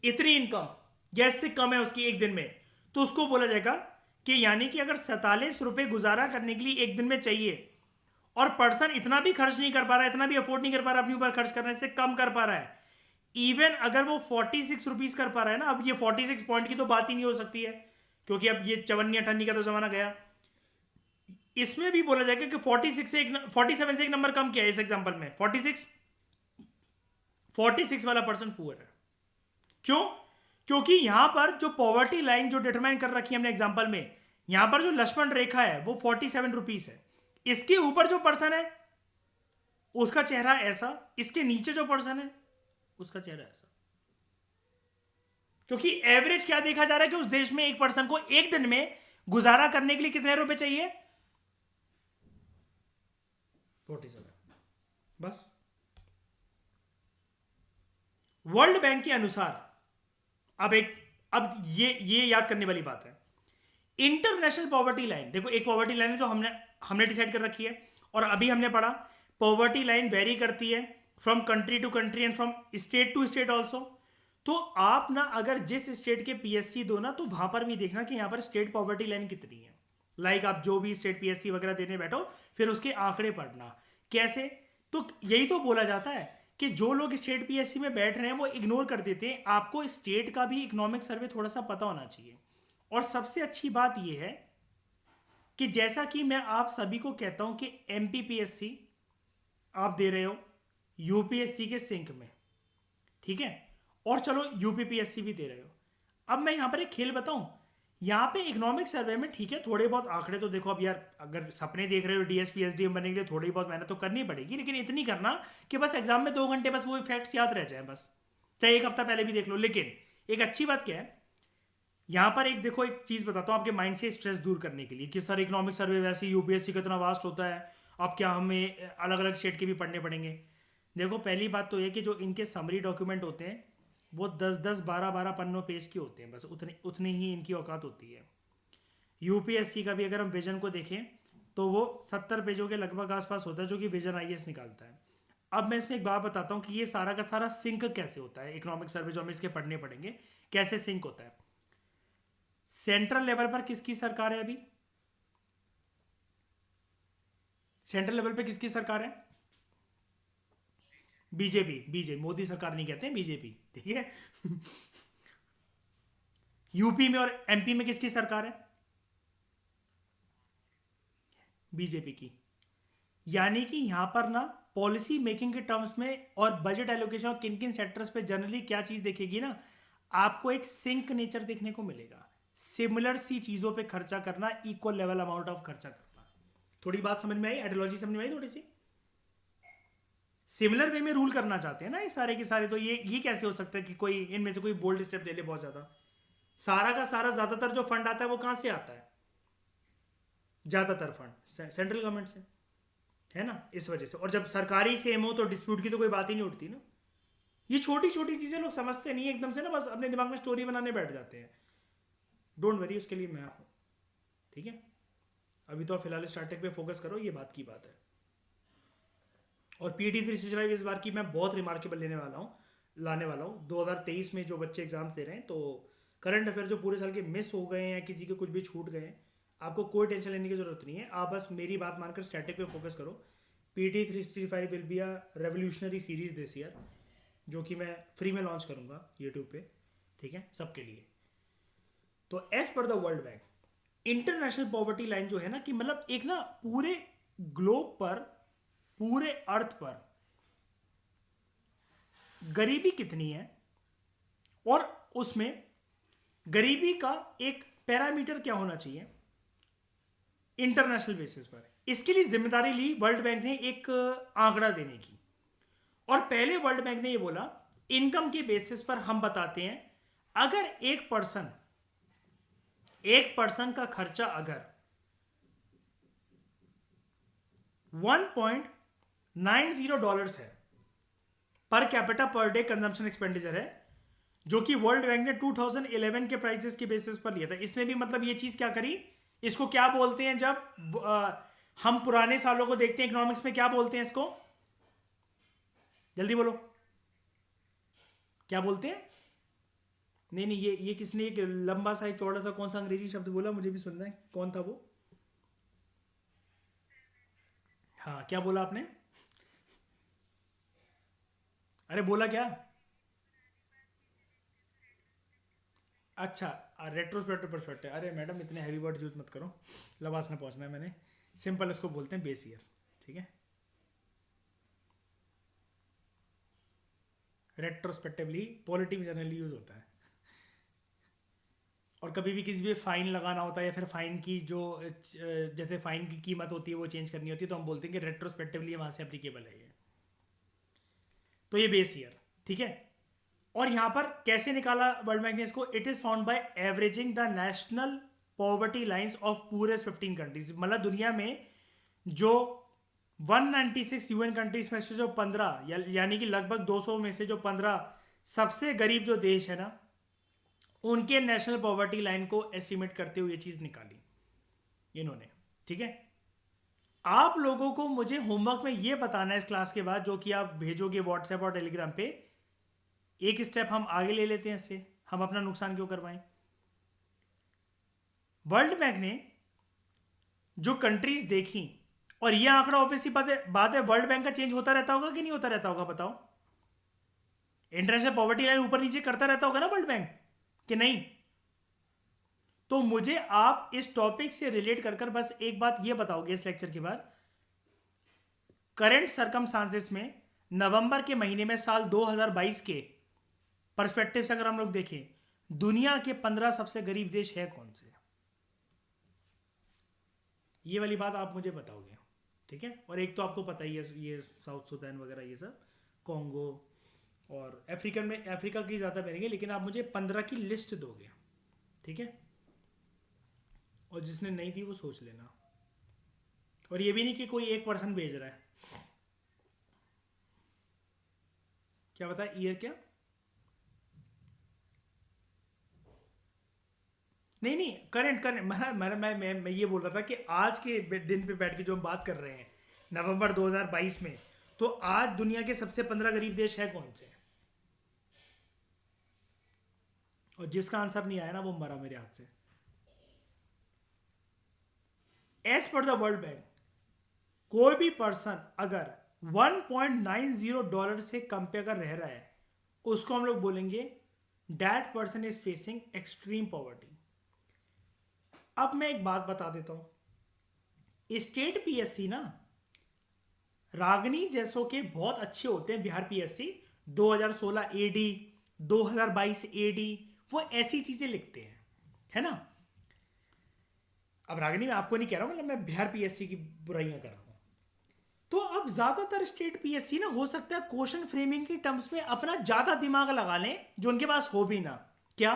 इतनी इनकम या इससे कम है उसकी एक दिन में, तो उसको बोला जाएगा कि यानी कि अगर 47 रुपए गुजारा करने के लिए एक दिन में चाहिए और पर्सन इतना भी खर्च नहीं कर पा रहा है, इतना भी अफोर्ड नहीं कर पा रहा है अपने ऊपर खर्च करने से कम कर पा रहा है, इवन अगर वो 46 रुपीज कर पा रहा है ना, अब ये 46 पॉइंट की तो बात ही नहीं हो सकती है क्योंकि अब ये 54-58 का तो जमाना गया, इसमें भी बोला जाएगा कि 47 से एक नंबर कम किया है। इस एग्जांपल में 46 वाला पर्सन पुअर है। क्यों? क्योंकि यहां पर जो पॉवर्टी लाइन जो डिटरमाइन कर रखी है हमने एग्जांपल में, यहां पर जो लक्ष्मण रेखा है वो 47 रुपीज है, इसके ऊपर जो पर्सन है उसका चेहरा ऐसा, इसके नीचे जो पर्सन है उसका चेहरा ऐसा, क्योंकि एवरेज क्या देखा जा रहा है कि उस देश में एक पर्सन को एक दिन में गुजारा करने के लिए कितने रुपए चाहिए, 47, बस। वर्ल्ड बैंक के अनुसार अब ये याद करने वाली बात है, इंटरनेशनल पॉवर्टी लाइन, देखो एक पॉवर्टी लाइन है जो हमने डिसाइड कर रखी है, और अभी हमने पढ़ा पॉवर्टी लाइन वेरी करती है from country to country and from state to state also. तो आप ना अगर जिस स्टेट के पीएससी दो ना, तो वहां पर भी देखना कि यहां पर स्टेट पॉवर्टी लाइन कितनी है। लाइक आप जो भी स्टेट पीएससी वगैरह देने बैठो, फिर उसके आंकड़े पढ़ना कैसे, तो यही तो बोला जाता है कि जो लोग स्टेट पीएससी में बैठ रहे हैं वो इग्नोर कर देते हैं। आपको स्टेट का भी इकोनॉमिक सर्वे थोड़ा सा पता होना चाहिए। और सबसे अच्छी बात यह है कि जैसा कि मैं आप सभी को कहता हूं कि एमपीपीएससी आप दे रहे हो यूपीएससी के सिंक में, ठीक है, और चलो यूपीपीएससी भी दे रहे हो। अब मैं यहां पर एक खेल बताऊं, यहां पे इकोनॉमिक सर्वे में ठीक है थोड़े बहुत आंकड़े तो देखो, अब यार अगर सपने देख रहे हो डीएसपी एसडीएम बनने के लिए थोड़ी बहुत मेहनत तो करनी पड़ेगी, लेकिन इतनी करना कि बस एग्जाम में 2 घंटे बस वो फैक्ट्स याद रह जाए, बस चाहे एक हफ्ता पहले भी देख लो। लेकिन एक अच्छी बात क्या है, यहां पर एक देखो एक चीज बताता हूं आपके माइंड से स्ट्रेस दूर करने के लिए कि सर इकोनॉमिक सर्वे वैसे यूपीएससी का इतना वास्ट होता है, अब क्या हमें अलग अलग स्टेट के भी पढ़ने पड़ेंगे। देखो पहली बात तो ये कि जो इनके समरी डॉक्यूमेंट होते हैं वो 10-10 12-12 पन्नों पेज की होते हैं, बस उतनी ही इनकी औकात होती है। यूपीएससी का भी अगर हम विजन को देखें तो वो 70 पेजों के लगभग आसपास होता है जो कि विजन आईएएस निकालता है। अब मैं इसमें एक बात बताता हूँ कि ये सारा का सारा सिंक कैसे होता है, इकोनॉमिक सर्वे जो हमें इसके पढ़ने पड़ेंगे कैसे सिंक होता है। सेंट्रल लेवल पर किसकी सरकार है अभी, सेंट्रल लेवल पे किसकी सरकार है, बीजेपी मोदी सरकार नहीं कहते हैं, बीजेपी, ठीक है। यूपी में और एमपी में किसकी सरकार है, बीजेपी की। यानी कि यहां पर ना पॉलिसी मेकिंग के टर्म्स में और बजट एलोकेशन और किन किन सेक्टर्स पे जनरली क्या चीज देखेगी ना, आपको एक सिंक नेचर देखने को मिलेगा, सिमिलर सी चीजों पे खर्चा करना, इक्वल लेवल अमाउंट ऑफ खर्चा करना। थोड़ी बात समझ में आई, आइडियोलॉजी समझ में आई थोड़ी सी, सिमिलर वे में रूल करना चाहते हैं ना ये सारे के सारे। तो ये कैसे हो सकता है कि कोई इनमें से कोई बोल्ड स्टेप ले ले बहुत ज्यादा। सारा का सारा ज्यादातर जो फंड आता है वो कहां से आता है, ज्यादातर फंड सेंट्रल गवर्नमेंट से, है ना, इस वजह से। और जब सरकारी सेम हो तो डिस्प्यूट की तो कोई बात ही नहीं उठती ना। ये छोटी छोटी चीजें लोग समझते नहीं एकदम से ना, बस अपने दिमाग में स्टोरी बनाने बैठ जाते हैं। डोंट वरी, उसके लिए मैं हूं, ठीक है। अभी तो फिलहाल स्टार्टअप पे फोकस करो, ये बात की बात है। और पीटी 365 इस बार की मैं बहुत रिमार्केबल लाने वाला हूँ। 2023 में जो बच्चे एग्जाम दे रहे हैं, तो करंट अफेयर जो पूरे साल के मिस हो गए हैं या किसी के कुछ भी छूट गए हैं, आपको कोई टेंशन लेने की जरूरत नहीं है। आप बस मेरी बात मानकर स्टैटिक पे फोकस करो। PT 365 will be a revolutionary series this year, जो कि मैं फ्री में लॉन्च करूंगा यूट्यूब पे, ठीक है, सबके लिए। तो as per the world bank, international poverty line जो है ना, कि मतलब एक ना पूरे ग्लोब पर, पूरे अर्थ पर गरीबी कितनी है, और उसमें गरीबी का एक पैरामीटर क्या होना चाहिए, इंटरनेशनल बेसिस पर। इसके लिए जिम्मेदारी ली वर्ल्ड बैंक ने एक आंकड़ा देने की। और पहले वर्ल्ड बैंक ने ये बोला इनकम के बेसिस पर हम बताते हैं, अगर एक पर्सन का खर्चा अगर $1.90 है per capita per day consumption expenditure है, जो कि वर्ल्ड बैंक ने 2011 के प्राइसेस के बेसिस पर लिया था। इसने भी मतलब ये चीज क्या करी, इसको क्या बोलते हैं जब हम पुराने सालों को देखते हैं इकोनॉमिक्स में, क्या बोलते हैं इसको, जल्दी बोलो क्या बोलते हैं। नहीं नहीं, ये किसने एक लंबा सा एक थोड़ा सा कौन सा अंग्रेजी शब्द बोला, मुझे भी सुनना है, कौन था वो। हाँ क्या बोला आपने, अरे बोला क्या। अच्छा, रेट्रोस्पेक्टिव परस्पेक्टिव। अरे मैडम इतने हैवी वर्ड्स यूज मत करो, लबास में पहुंचना है मैंने। सिंपल इसको बोलते हैं बेस ईयर, ठीक है। रेट्रोस्पेक्टिवली पॉलिटी में जनरली यूज होता है। और कभी भी किसी भी फाइन लगाना होता है या फिर फाइन की जो जैसे फाइन की कीमत होती है वो चेंज करनी होती है, तो हम बोलते हैं कि रेट्रोस्पेक्टिवली वहां से एप्लीकेबल है ये। तो ये बेस ईयर, ठीक है। और यहां पर कैसे निकाला वर्ल्ड बैंक ने इसको, it is found by averaging the national poverty lines of purest 15 countries. मतलब दुनिया में जो 196 यूएन कंट्रीज में से जो 15 यानी कि लगभग 200 में से जो 15 सबसे गरीब जो देश है ना, उनके नेशनल पॉवर्टी लाइन को एस्टिमेट करते हुए ये चीज निकाली इन्होंने, ठीक है। आप लोगों को मुझे होमवर्क में ये बताना है इस क्लास के बाद, जो कि आप भेजोगे व्हाट्सएप और टेलीग्राम पे। एक स्टेप हम आगे ले लेते हैं, इससे हम अपना नुकसान क्यों करवाएं। वर्ल्ड बैंक ने जो कंट्रीज देखी, और ये आंकड़ा ऑब्वियसली बात है वर्ल्ड बैंक का चेंज होता रहता होगा कि नहीं होता रहता होगा, बताओ। इंटरनेशनल पॉवर्टी लाइन ऊपर नीचे करता रहता होगा ना वर्ल्ड बैंक, कि नहीं। तो मुझे आप इस टॉपिक से रिलेट कर बस एक बात ये बताओगे इस लेक्चर के बाद, करंट सरकमस्टांसेस में नवंबर के महीने में साल 2022 के पर्सपेक्टिव से अगर हम लोग देखें, दुनिया के 15 सबसे गरीब देश है कौन से, ये वाली बात आप मुझे बताओगे, ठीक है। और एक तो आपको पता ही है ये साउथ सुडान वगैरह ये सब, कॉन्गो और अफ्रीकन में, अफ्रीका की ज़्यादा बनेंगे, लेकिन आप मुझे 15 की लिस्ट दोगे, ठीक है। और जिसने नहीं दी वो सोच लेना। और ये भी नहीं कि कोई एक पर्सन भेज रहा है। क्या बता, ईयर क्या, नहीं नहीं, करंट करंट मैं ये बोल रहा था कि आज के दिन पे बैठ के जो हम बात कर रहे हैं नवंबर 2022 में, तो आज दुनिया के सबसे 15 गरीब देश है कौन से। और जिसका आंसर नहीं आया ना वो मरा मेरे हाथ से। As per the world bank, कोई भी पर्सन अगर $1.90 से कम पे अगर रह रहा है, उसको हम लोग बोलेंगे that person is facing extreme poverty. अब मैं एक बात बता देता हूं, स्टेट पीएससी ना रागनी जैसों के बहुत अच्छे होते हैं। बिहार पीएससी 2016 एडी, 2022 एडी, वो ऐसी चीजें लिखते हैं, है ना। अब रागनी में आपको नहीं कह रहा हूं, मतलब मैं बिहार पीएससी की बुराइयां कर रहा हूं। तो अब ज्यादातर स्टेट पीएससी ना हो सकता है क्वेश्चन फ्रेमिंग की टर्म्स में अपना ज्यादा दिमाग लगा लें, जो उनके पास हो भी ना। क्या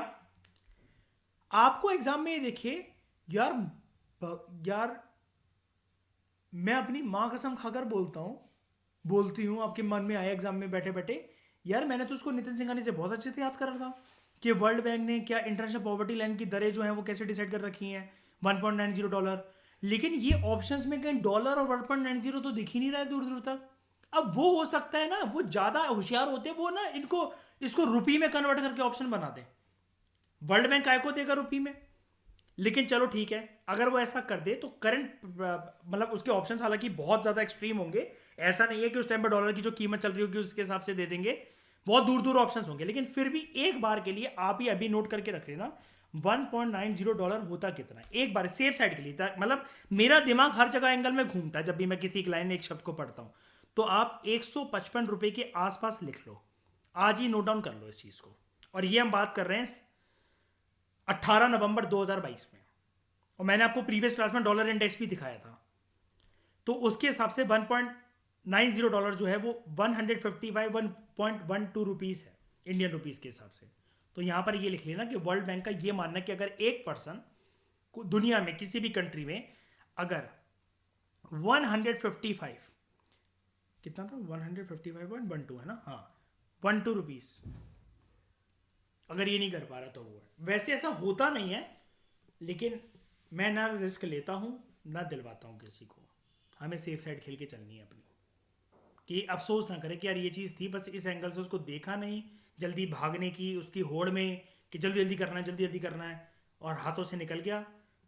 आपको एग्जाम में ये देखिए, यार मैं अपनी माँ कसम खाकर बोलती हूँ, आपके मन में आया एग्जाम में बैठे बैठे, यार मैंने तो उसको नितिन सिंघानी से बहुत अच्छे से याद कर रहा था कि वर्ल्ड बैंक ने क्या इंटरनेशनल पॉवर्टी लाइन की दरें जो हैं वो कैसे डिसाइड कर रखी हैं, $1.90। लेकिन ये ऑप्शंस में कहीं डॉलर और 1.90 तो दिख ही नहीं रहा है दूर दूर तक। अब वो हो सकता है ना, वो ज़्यादा होशियार होते हैं, वो ना इसको रुपी में कन्वर्ट करके ऑप्शन बना दे। वर्ल्ड बैंक काय को देगा रुपी में, लेकिन चलो ठीक है, अगर वो ऐसा कर दे तो करंट मतलब उसके ऑप्शंस हालांकि बहुत ज़्यादा एक्सट्रीम होंगे। ऐसा नहीं है कि उस टाइम पर डॉलर की जो कीमत चल रही होगी उसके हिसाब से दे देंगे, बहुत दूर दूर ऑप्शंस होंगे। लेकिन फिर भी एक बार के लिए आप ही अभी नोट करके रख लेना, $1.90 होता कितना है एक बार सेफ साइड के लिए। मतलब मेरा दिमाग हर जगह एंगल में घूमता है जब भी मैं किसी एक लाइन एक शब्द को पढ़ता हूँ। तो आप ₹155 के आसपास लिख लो, आज ही नोट डाउन कर लो इस चीज़ को। और ये हम बात कर रहे हैं 18 नवंबर 2022 में, और मैंने आपको प्रीवियस क्लास में डॉलर इंडेक्स भी दिखाया था। तो उसके हिसाब से $1.90 जो है वो 150 बाई 1.12 रुपीज़ है इंडियन रुपीज़ के हिसाब से। तो यहाँ पर ये लिख लेना कि वर्ल्ड बैंक का ये मानना है कि अगर एक पर्सन दुनिया में किसी भी कंट्री में अगर 155 कितना था 155.12 है ना, हाँ 12 रुपीज़ अगर ये नहीं कर पा रहा तो वो है। वैसे ऐसा होता नहीं है, लेकिन मैं ना रिस्क लेता हूँ ना दिलवाता हूँ किसी को। हमें सेफ साइड खेल के चलनी है अपनी, कि अफसोस ना करे कि यार ये चीज़ थी, बस इस एंगल से उसको देखा नहीं, जल्दी भागने की उसकी होड़ में कि जल्दी जल्दी करना है जल्दी जल्दी करना है, और हाथों से निकल गया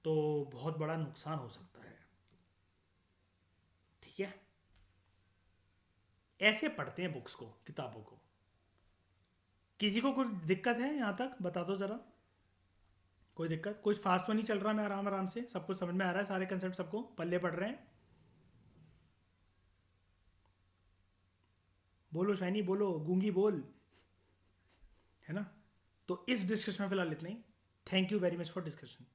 तो बहुत बड़ा नुकसान हो सकता है। ठीक है, ऐसे पढ़ते हैं बुक्स को, किताबों को। किसी को कोई दिक्कत है यहाँ तक बता दो ज़रा। कोई दिक्कत, कुछ फास्ट तो नहीं चल रहा, मैं आराम आराम से सब कुछ समझ में आ रहा है, सारे कंसेप्ट सबको पल्ले पड़ रहे हैं। बोलो शाइनी, बोलो गूंगी बोल, है ना। तो इस डिस्कशन में फिलहाल इतना ही। Thank you very much for discussion.